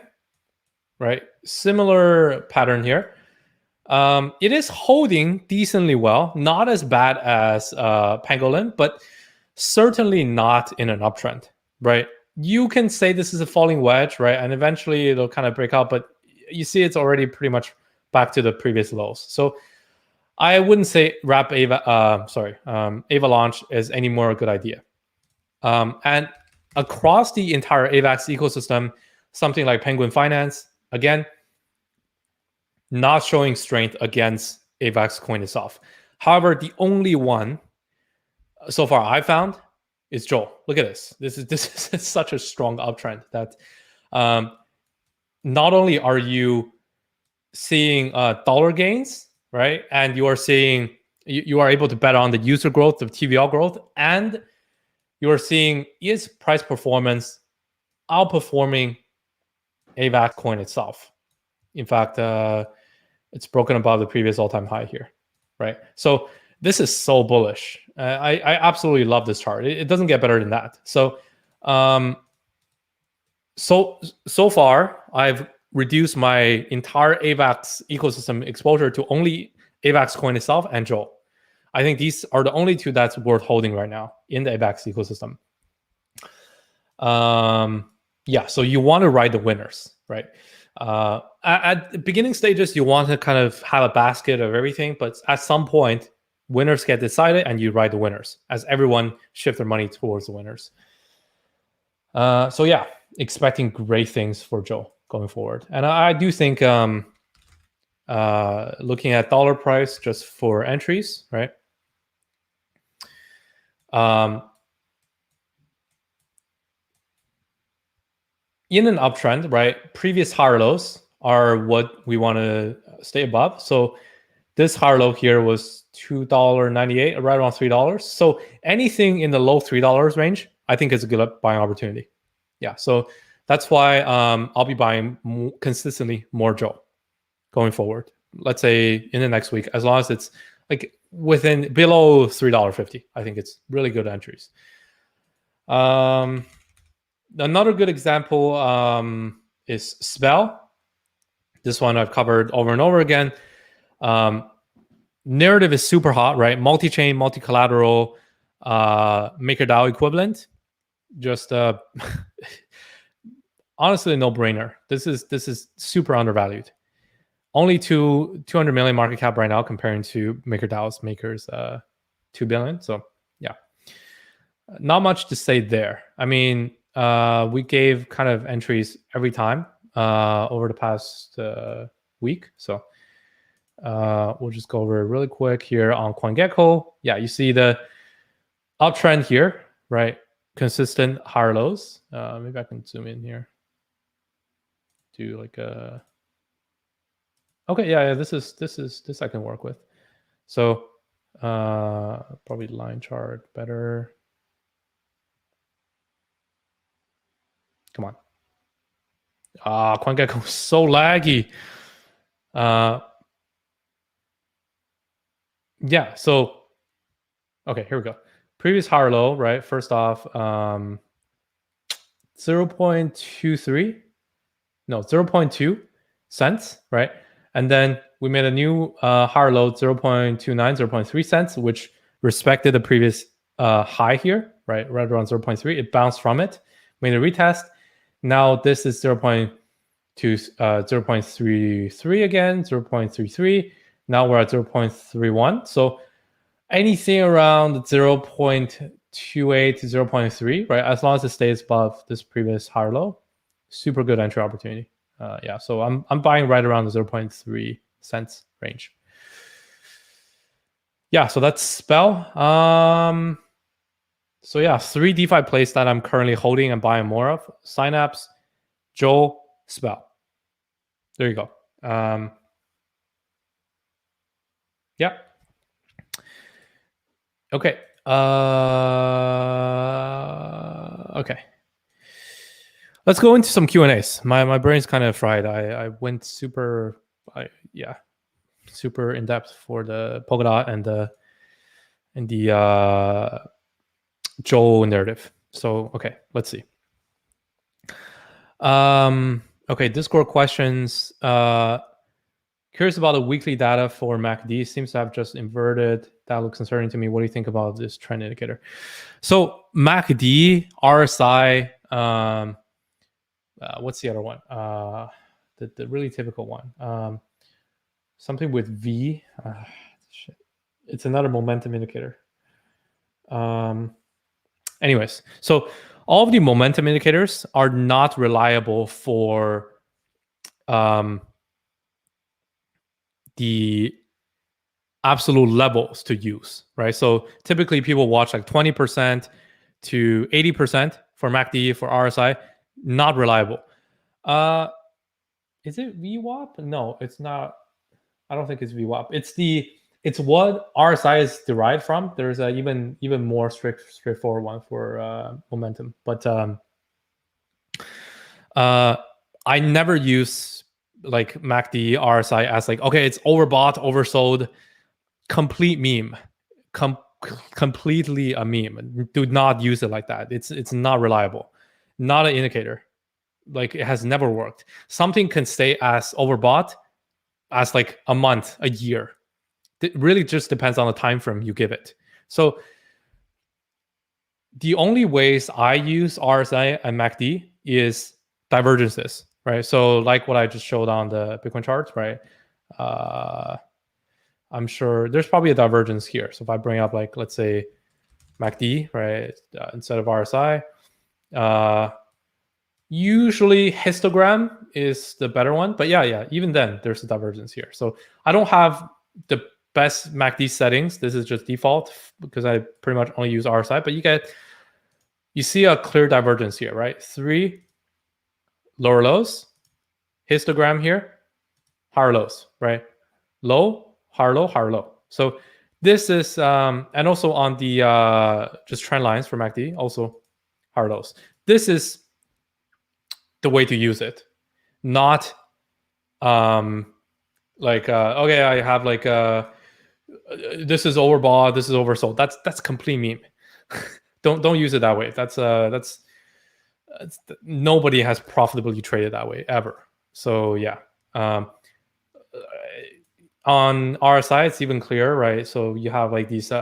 right? Similar pattern here. It is holding decently well, not as bad as Pangolin, but certainly not in an uptrend, right? You can say this is a falling wedge, right? And eventually it'll kind of break out, but you see it's already pretty much back to the previous lows. So I wouldn't say Ava launch is any more a good idea. And across the entire AVAX ecosystem, something like Penguin Finance, again, not showing strength against AVAX coin itself. However, the only one so far I found is Joel. Look at this. This is such a strong uptrend that not only are you seeing dollar gains, right, and you are seeing you are able to bet on the user growth, the TVL growth, and you are seeing its price performance outperforming AVAX coin itself. In fact, it's broken above the previous all-time high here, right? So this is so bullish. I absolutely love this chart. It doesn't get better than that. So, so far, I've reduced my entire AVAX ecosystem exposure to only AVAX coin itself and Joel. I think these are the only two that's worth holding right now in the AVAX ecosystem. Yeah, so you want to ride the winners, right? At the beginning stages, you want to kind of have a basket of everything, but at some point, winners get decided and you ride the winners as everyone shift their money towards the winners. So yeah, expecting great things for Joe going forward. And I do think looking at dollar price just for entries, right? In an uptrend, right, previous higher lows are what we want to stay above. So this higher low here was $2.98, right around $3. So anything in the low $3 range, I think is a good buying opportunity. Yeah, so that's why I'll be buying consistently more Joe going forward. Let's say in the next week, as long as it's like within below $3.50, I think it's really good entries. Another good example is Spell. This one I've covered over and over again. Narrative is super hot, right? Multi-chain, multi-collateral, MakerDAO equivalent. Just honestly, no-brainer. This is super undervalued. Only 200 million market cap right now, comparing to MakerDAO's Maker's 2 billion. So yeah, not much to say there. I mean, we gave kind of entries every time over the past week. So we'll just go over it really quick here on CoinGecko. Yeah, you see the uptrend here, right? Consistent higher lows. Maybe I can zoom in here. Do like a... Okay, yeah, this I can work with. So probably line chart better. Come on. CoinGecko is so laggy. Yeah, so okay, here we go. Previous higher low, right? First off, 0.23, no, 0.2 cents, right? And then we made a new higher low, 0.29, 0.3 cents, which respected the previous high here, right? Right around 0.3. It bounced from it, made a retest. Now this is 0.2, 0.33 again, 0.33. Now we're at 0.31. So anything around 0.2 0.28 to 0.3, right? As long as it stays above this previous higher low, super good entry opportunity. Yeah, so I'm buying right around the 0.3 cents range. Yeah, so that's Spell. So yeah, 3 DeFi plays that I'm currently holding and buying more of: Synapse, Joel, Spell. There you go. Yeah. Okay. Okay. Let's go into some Q&As. My brain's kind of fried. I went super in depth for the Polkadot and the Joel narrative. So okay, let's see. Okay, Discord questions. Curious about the weekly data for MACD. Seems to have just inverted. That looks concerning to me. What do you think about this trend indicator? So MACD, RSI, what's the other one? The really typical one. Something with V. Shit. It's another momentum indicator. Anyways, so all of the momentum indicators are not reliable for the absolute levels to use, right? So typically people watch like 20% to 80% for MACD, for RSI, not reliable. Is it VWAP? No, it's not. I don't think it's VWAP. It's what RSI is derived from. There's a even more straightforward one for momentum. But I never use like MACD, RSI as like, okay, it's overbought, oversold, complete meme, completely a meme. Do not use it like that. It's not reliable, not an indicator. Like it has never worked. Something can stay as overbought as like a month, a year. It really just depends on the time frame you give it. So the only ways I use RSI and MACD is divergences, right? So like what I just showed on the Bitcoin charts, right? I'm sure there's probably a divergence here. So if I bring up like, let's say MACD, right, instead of RSI, usually histogram is the better one. But yeah, even then there's a divergence here. So I don't have the best MACD settings. This is just default because I pretty much only use RSI, but you see a clear divergence here, right? 3 lower lows, histogram here, higher lows, right? Low, higher low, higher low. So this is, and also on the just trend lines for MACD, also higher lows. This is the way to use it, not like okay, I have like this is overbought, this is oversold. That's complete meme. don't use it that way. That's nobody has profitably traded that way ever. So yeah, on RSI it's even clearer, right? So you have like these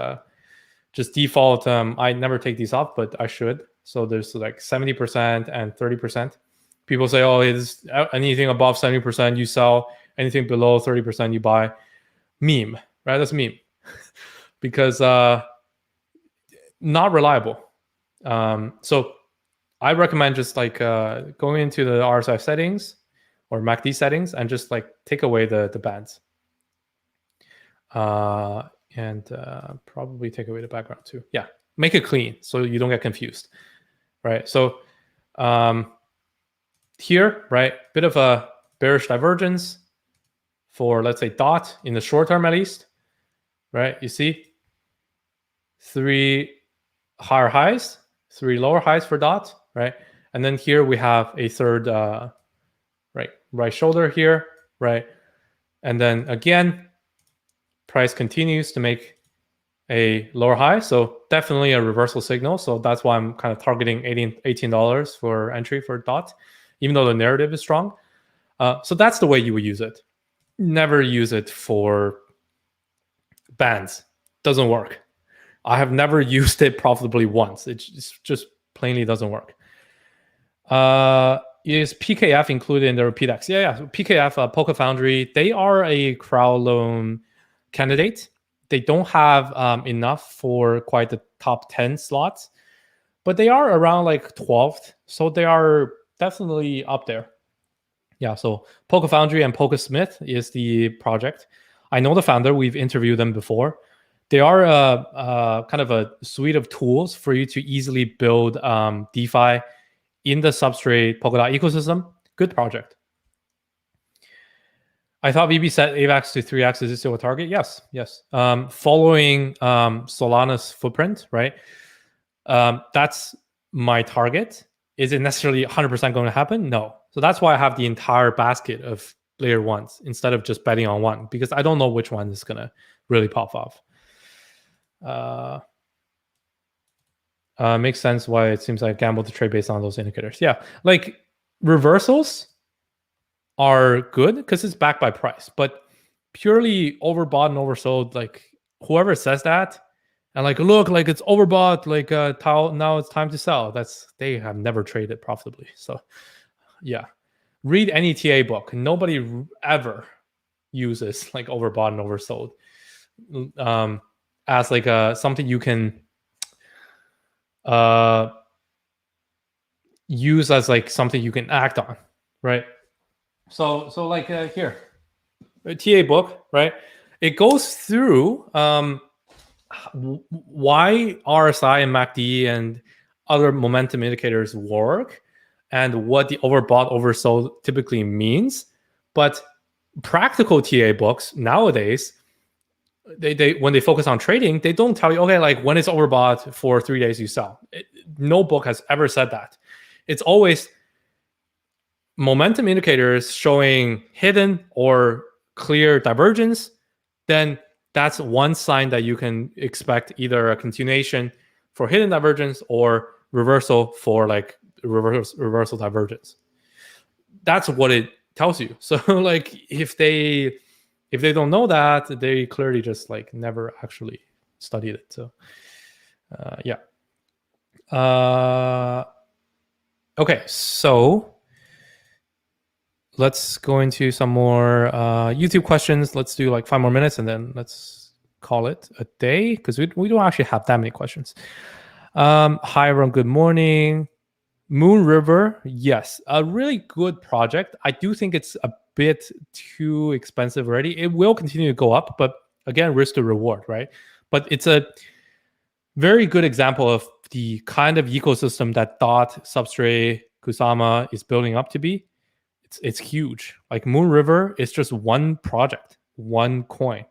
just default. I never take these off, but I should. So there's like 70% and 30%. People say, oh, it's anything above 70% you sell, anything below 30% you buy. Meme, right? That's meme. Because not reliable. So I recommend just like going into the RSI settings or MACD settings and just like take away the bands. And probably take away the background too. Yeah, make it clean so you don't get confused, right? So here, right, bit of a bearish divergence for, let's say, DOT in the short term at least, right? You see 3 higher highs, 3 lower highs for DOT, right? And then here we have a third right shoulder here, right? And then again, price continues to make a lower high. So definitely a reversal signal. So that's why I'm kind of targeting $18 for entry for DOT, even though the narrative is strong. So that's the way you would use it. Never use it for bands. Doesn't work. I have never used it profitably once. It just plainly doesn't work. Is PKF included in the PDEX? Yeah. PKF, Polka Foundry, they are a crowd loan candidate. they don't have enough for quite the top 10 slots, but they are around like 12th, so they are definitely up there. Yeah, so Polka Foundry and Polka Smith is the project. I know the founder. We've interviewed them before. They are kind of a suite of tools for you to easily build DeFi in the Substrate Polkadot ecosystem. Good project. I thought VB set AVAX to 3x. Is it still a target? Yes. Following Solana's footprint, right? That's my target. Is it necessarily 100% going to happen? No. So that's why I have the entire basket of layer ones instead of just betting on one, because I don't know which one is going to really pop off. Makes sense why it seems like a gamble to trade based on those indicators. Yeah, like reversals are good because it's backed by price, but purely overbought and oversold, like whoever says that and like, look, like it's overbought, like now it's time to sell, they have never traded profitably. So yeah, read any TA book. Nobody ever uses like overbought and oversold as like something you can use as like something you can act on, right? So like here, a TA book, right? It goes through why RSI and MACD and other momentum indicators work and what the overbought oversold typically means. But practical TA books nowadays, they when they focus on trading, they don't tell you, okay, like when it's overbought for 3 days you sell. No book has ever said that. It's always momentum indicators showing hidden or clear divergence. Then that's one sign that you can expect either a continuation for hidden divergence or reversal for like reversal divergence. That's what it tells you. So like if they don't know that, they clearly just like never actually studied it. So yeah. Okay, so let's go into some more YouTube questions. Let's do like 5 more minutes and then let's call it a day because we don't actually have that many questions. Hi everyone, good morning. Moon River, yes, a really good project. I do think it's a bit too expensive already. It will continue to go up, but again, risk to reward, right? But it's a very good example of the kind of ecosystem that Dot, Substrate, Kusama is building up to be. It's huge. Like Moon River is just one project, one coin.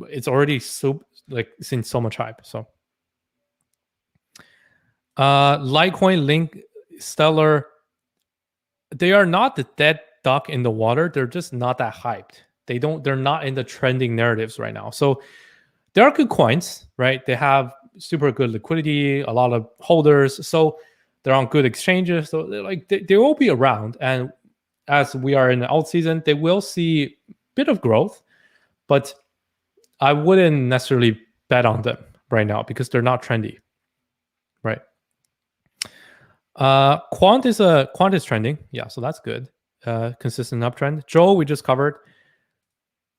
It's already so like seen so much hype. So Litecoin, Link, Stellar, they are not the dead duck in the water. They're just not that hyped. They're not in the trending narratives right now. So they are good coins, right? They have super good liquidity, a lot of holders. So they're on good exchanges. So they will be around. And as we are in the alt season, they will see a bit of growth, but I wouldn't necessarily bet on them right now because they're not trendy, right? Quant is trending. Yeah, so that's good. Consistent uptrend. Joe, we just covered.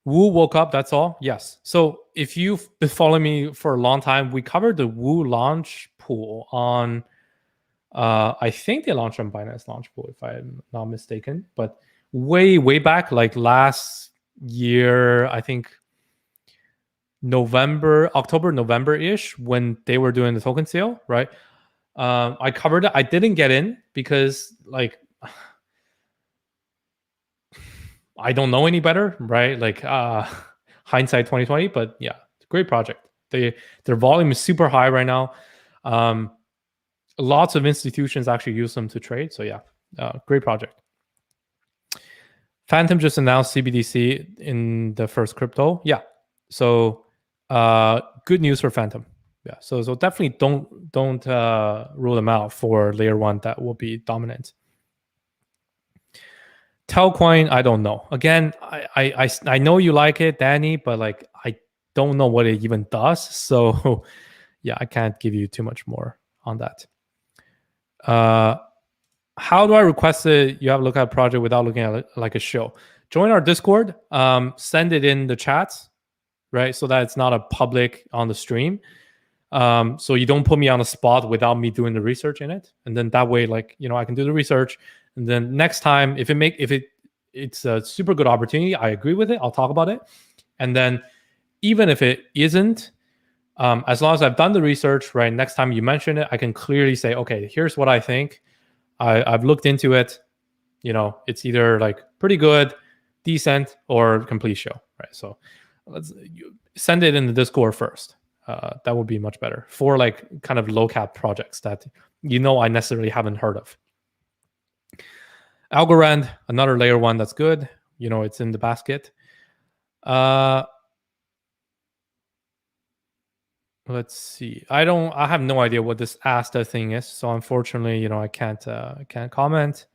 Wu woke up, that's all. Yes. So if you've been following me for a long time, we covered the Wu launch pool on I think they launched on Binance Launch Pool, if I'm not mistaken. But way back, like last year, I think October, November-ish, when they were doing the token sale, right? I covered it. I didn't get in because like I don't know any better, right? Like hindsight 2020, but yeah, it's a great project. Their volume is super high right now. Lots of institutions actually use them to trade. So yeah, great project. Phantom just announced CBDC in the first crypto. Yeah, so good news for Phantom. Yeah, so definitely don't rule them out for layer one that will be dominant. Telcoin, I don't know. Again, I know you like it, Danny, but like I don't know what it even does. So yeah, I can't give you too much more on that. How do I request it? You have a look at a project without looking at it like a show. Join our Discord. Send it in the chats. right? So that it's not a public on the stream. So you don't put me on the spot without me doing the research in it. And then that way, like, I can do the research. And then next time, if it's a super good opportunity, I agree with it, I'll talk about it. And then even if it isn't, as long as I've done the research, right, next time you mention it, I can clearly say, okay, here's what I think. I've looked into it. It's either like pretty good, decent, or complete show, right? So let's send it in the Discord first. That would be much better for like kind of low cap projects that I necessarily haven't heard of. Algorand, another layer one that's good. It's in the basket. Let's see. I have no idea what this Asta thing is, so unfortunately, I can't comment.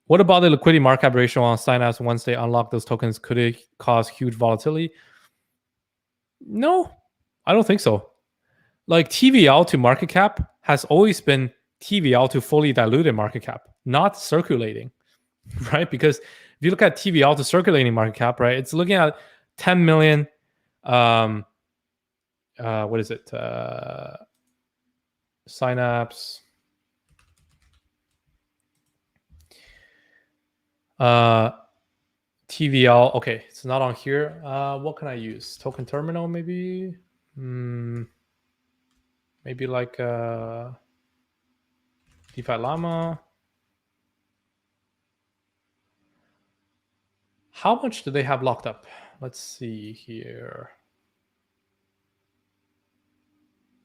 What about the liquidity market cap ratio on signups once they unlock those tokens? Could it cause huge volatility? No, I don't think so. Like TVL to market cap has always been TVL to fully diluted market cap, not circulating, right? Because if you look at TVL to circulating market cap, right, it's looking at 10 million. What is it? Synapse. TVL. Okay, it's not on here. What can I use? Token terminal, maybe. Maybe like DeFi Llama. How much do they have locked up? Let's see here.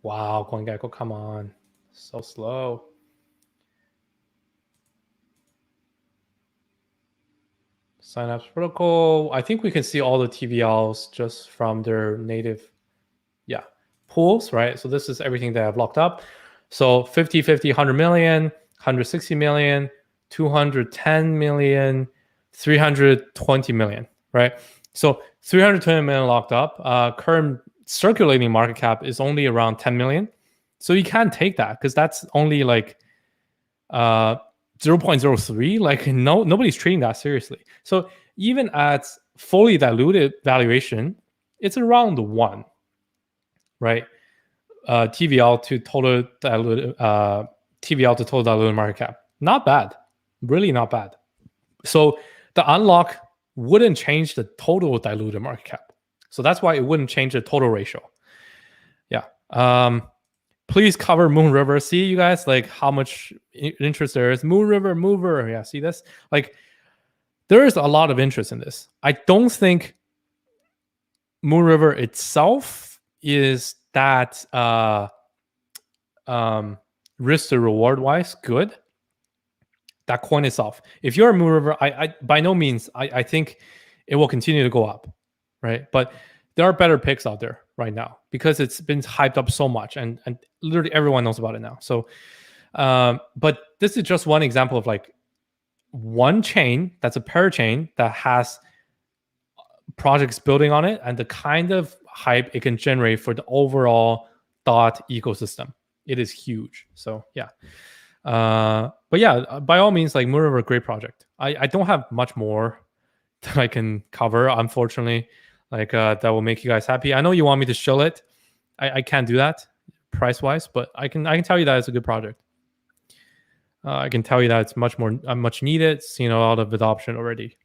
Wow, CoinGecko, come on. So slow. Synapse Protocol. I think we can see all the TVLs just from their native pools, right? So this is everything that I've locked up. So 50, 50, 100 million, 160 million, 210 million, 320 million, right? So 320 million locked up. Current circulating market cap is only around 10 million. So you can't take that because that's only like 0.03. Like nobody's treating that seriously. So even at fully diluted valuation, it's around 1, right? TVL to total diluted TVL to total diluted market cap. Not bad. Really not bad. So the unlock wouldn't change the total diluted market cap. So that's why it wouldn't change the total ratio. Yeah. Please cover Moon River. See, you guys, like how much interest there is. Moon River, mover. Yeah, see this? Like there is a lot of interest in this. I don't think Moon River itself is that risk to reward wise good. That coin itself. If you're a Moon River, I by no means I think it will continue to go up, right? But there are better picks out there right now because it's been hyped up so much and literally everyone knows about it now. So, but this is just one example of like one chain that's a parachain that has projects building on it and the kind of hype it can generate for the overall DOT ecosystem. It is huge. So yeah. But yeah, by all means, like Moon River, great project. I don't have much more that I can cover, unfortunately. Like that will make you guys happy. I know you want me to show it. I can't do that price wise, but I can tell you that it's a good project. I can tell you that it's much needed. It's seen a lot of adoption already,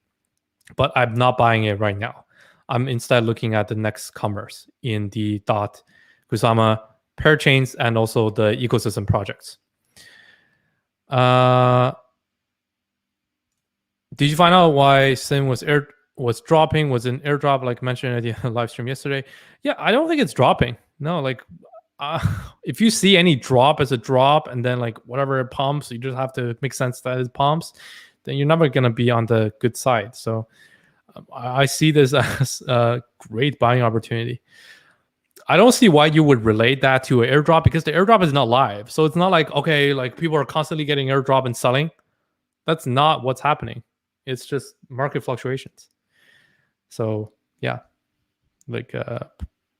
but I'm not buying it right now. I'm instead looking at the next comers in the DOT, Kusama, parachains, and also the ecosystem projects. Did you find out why Sim was dropping? Was an airdrop like mentioned at the live stream yesterday? Yeah, I don't think it's dropping. No, like if you see any drop as a drop and then like whatever it pumps, you just have to make sense that it pumps. Then you're never gonna be on the good side. So I see this as a great buying opportunity. I don't see why you would relate that to an airdrop because the airdrop is not live. So it's not like, okay, like people are constantly getting airdrop and selling. That's not what's happening. It's just market fluctuations. So yeah, like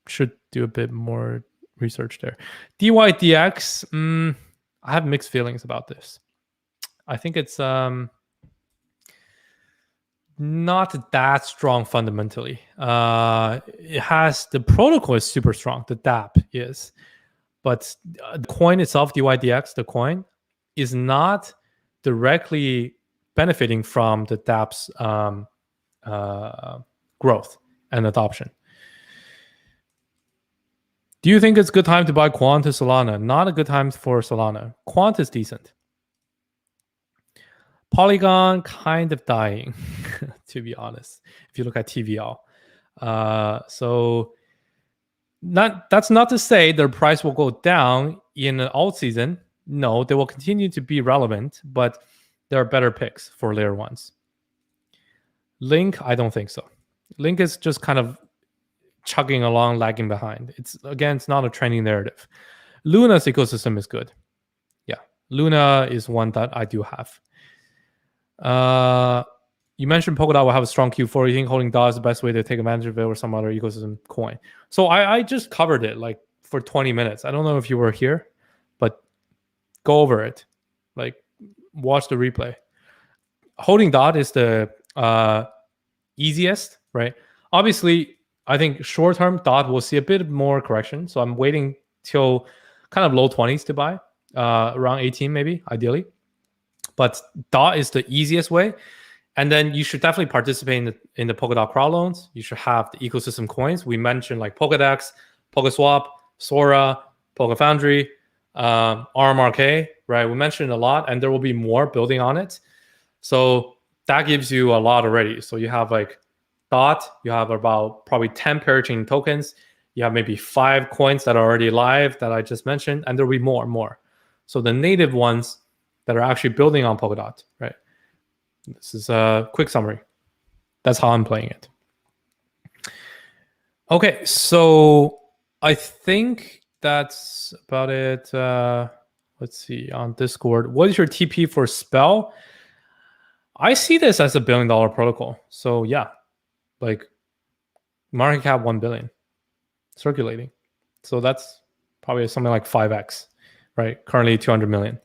should do a bit more research there. DYDX, I have mixed feelings about this. I think it's not that strong fundamentally. The protocol is super strong. The DApp is, but the coin itself, DYDX, the coin, is not directly benefiting from the DApp's growth and adoption. Do you think it's a good time to buy Quant to Solana? Not a good time for Solana. Quant is decent. Polygon kind of dying, to be honest, if you look at TVL. So that's not to say their price will go down in an alt season. No, they will continue to be relevant, but there are better picks for layer ones. Link, I don't think so. Link is just kind of chugging along, lagging behind. It's not a trending narrative. Luna's ecosystem is good. Yeah, Luna is one that I do have. You mentioned Polkadot will have a strong Q4. You think holding DOT is the best way to take advantage of it or some other ecosystem coin? So I just covered it like for 20 minutes. I don't know if you were here, but go over it. Like watch the replay. Holding DOT is the easiest, right? Obviously, I think short-term DOT will see a bit more correction. So I'm waiting till kind of low 20s to buy, around 18 maybe, ideally. But DOT is the easiest way. And then you should definitely participate in the Polkadot crowd loans. You should have the ecosystem coins. We mentioned like Polkadex, Polkaswap, Sora, Polka Foundry, RMRK, right? We mentioned a lot, and there will be more building on it. So that gives you a lot already. So you have like DOT, you have about probably 10 parachain tokens. You have maybe 5 coins that are already live that I just mentioned, and there will be more and more. So the native ones that are actually building on Polkadot, right? This is a quick summary. That's how I'm playing it. Okay, so I think that's about it. Let's see, on Discord. What is your TP for Spell? I see this as $1 billion protocol. So yeah, like market cap 1 billion circulating. So that's probably something like 5x, right? Currently 200 million.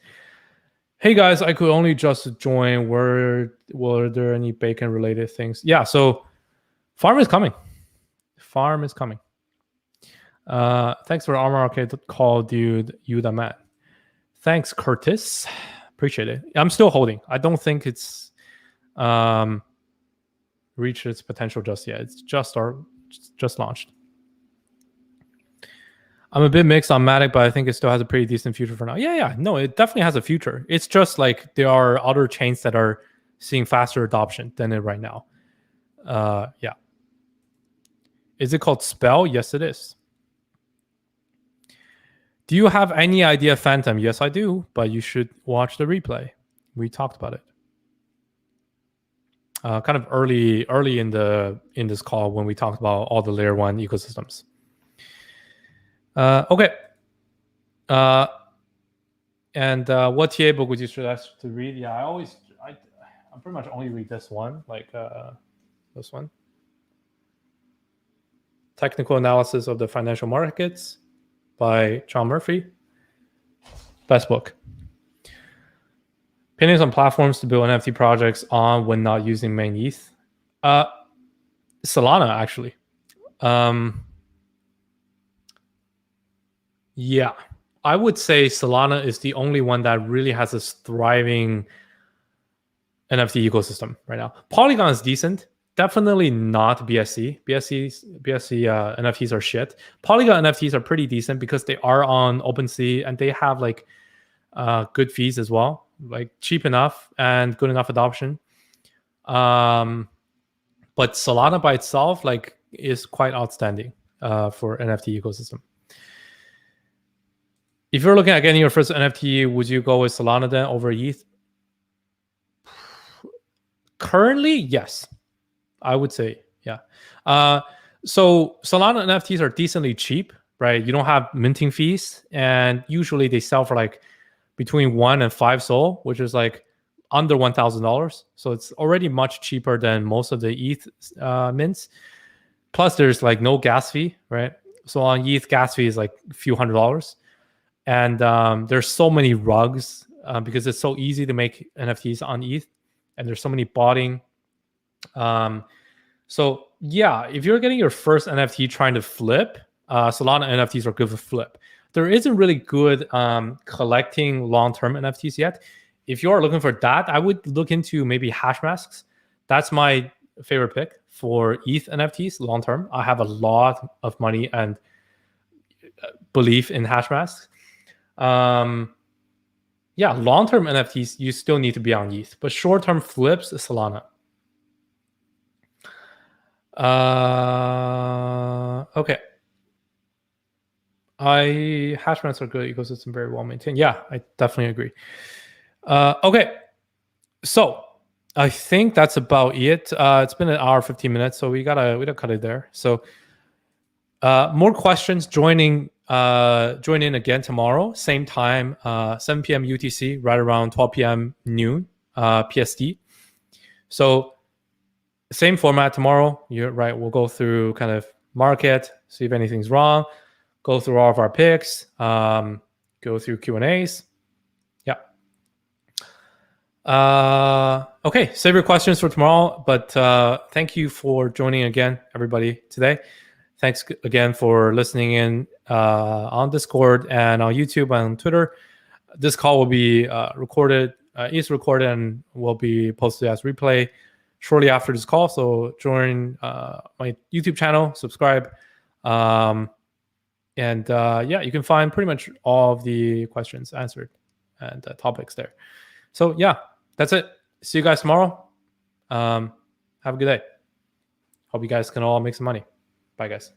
Hey guys, I could only just join. Were there any bacon related things? Yeah, so farm is coming. Farm is coming. Thanks for Armor Arcade call, dude. You the man. Thanks, Curtis. Appreciate it. I'm still holding. I don't think it's reached its potential just yet. It's just launched. I'm a bit mixed on Matic, but I think it still has a pretty decent future for now. Yeah. No, it definitely has a future. It's just like there are other chains that are seeing faster adoption than it right now. Yeah. Is it called Spell? Yes, it is. Do you have any idea, Phantom? Yes, I do, but you should watch the replay. We talked about it. Kind of early in this call when we talked about all the layer 1 ecosystems. Okay. And what TA book would you suggest to read? Yeah, I pretty much only read this one, like this one. Technical Analysis of the Financial Markets by John Murphy. Best book. Opinions on platforms to build NFT projects on when not using main ETH. Solana, actually. Yeah, I would say Solana is the only one that really has a thriving NFT ecosystem right now. Polygon is decent. Definitely not BSC. BSC NFTs are shit. Polygon NFTs are pretty decent because they are on OpenSea and they have like good fees as well, like cheap enough and good enough adoption. But Solana by itself like is quite outstanding for NFT ecosystem. If you're looking at getting your first NFT, would you go with Solana then over ETH? Currently, yes. I would say, yeah. So Solana NFTs are decently cheap, right? You don't have minting fees, and usually they sell for like between 1 and 5 SOL, which is like under $1,000. So it's already much cheaper than most of the ETH mints. Plus, there's like no gas fee, right? So on ETH, gas fee is like a few $100s. And there's so many rugs because it's so easy to make NFTs on ETH. And there's so many botting So yeah, if you're getting your first NFT trying to flip, Solana NFTs are good for flip. There isn't really good collecting long-term NFTs yet. If you are looking for that, I would look into maybe hash masks. That's my favorite pick for ETH NFTs long-term. I have a lot of money and belief in hash masks. Yeah, long-term NFTs, you still need to be on ETH, but short-term flips is Solana. Okay. Hash masks are good. Ecosystem very well maintained. Yeah, I definitely agree. Okay, so I think that's about it. It's been an hour 15 minutes, so we gotta cut it there. So more questions. Join in again tomorrow, same time, 7 p.m. UTC, right around 12 p.m. noon PST. So same format tomorrow. You're right. We'll go through kind of market, see if anything's wrong, go through all of our picks, go through Q&As. Yeah. Okay, save your questions for tomorrow. But thank you for joining again, everybody, today. Thanks again for listening in on Discord and on YouTube and on Twitter. This call will be recorded, is recorded and will be posted as replay shortly after this call. So join my YouTube channel, subscribe. And yeah, you can find pretty much all of the questions answered and topics there. So yeah, that's it. See you guys tomorrow. Have a good day. Hope you guys can all make some money. Bye, guys.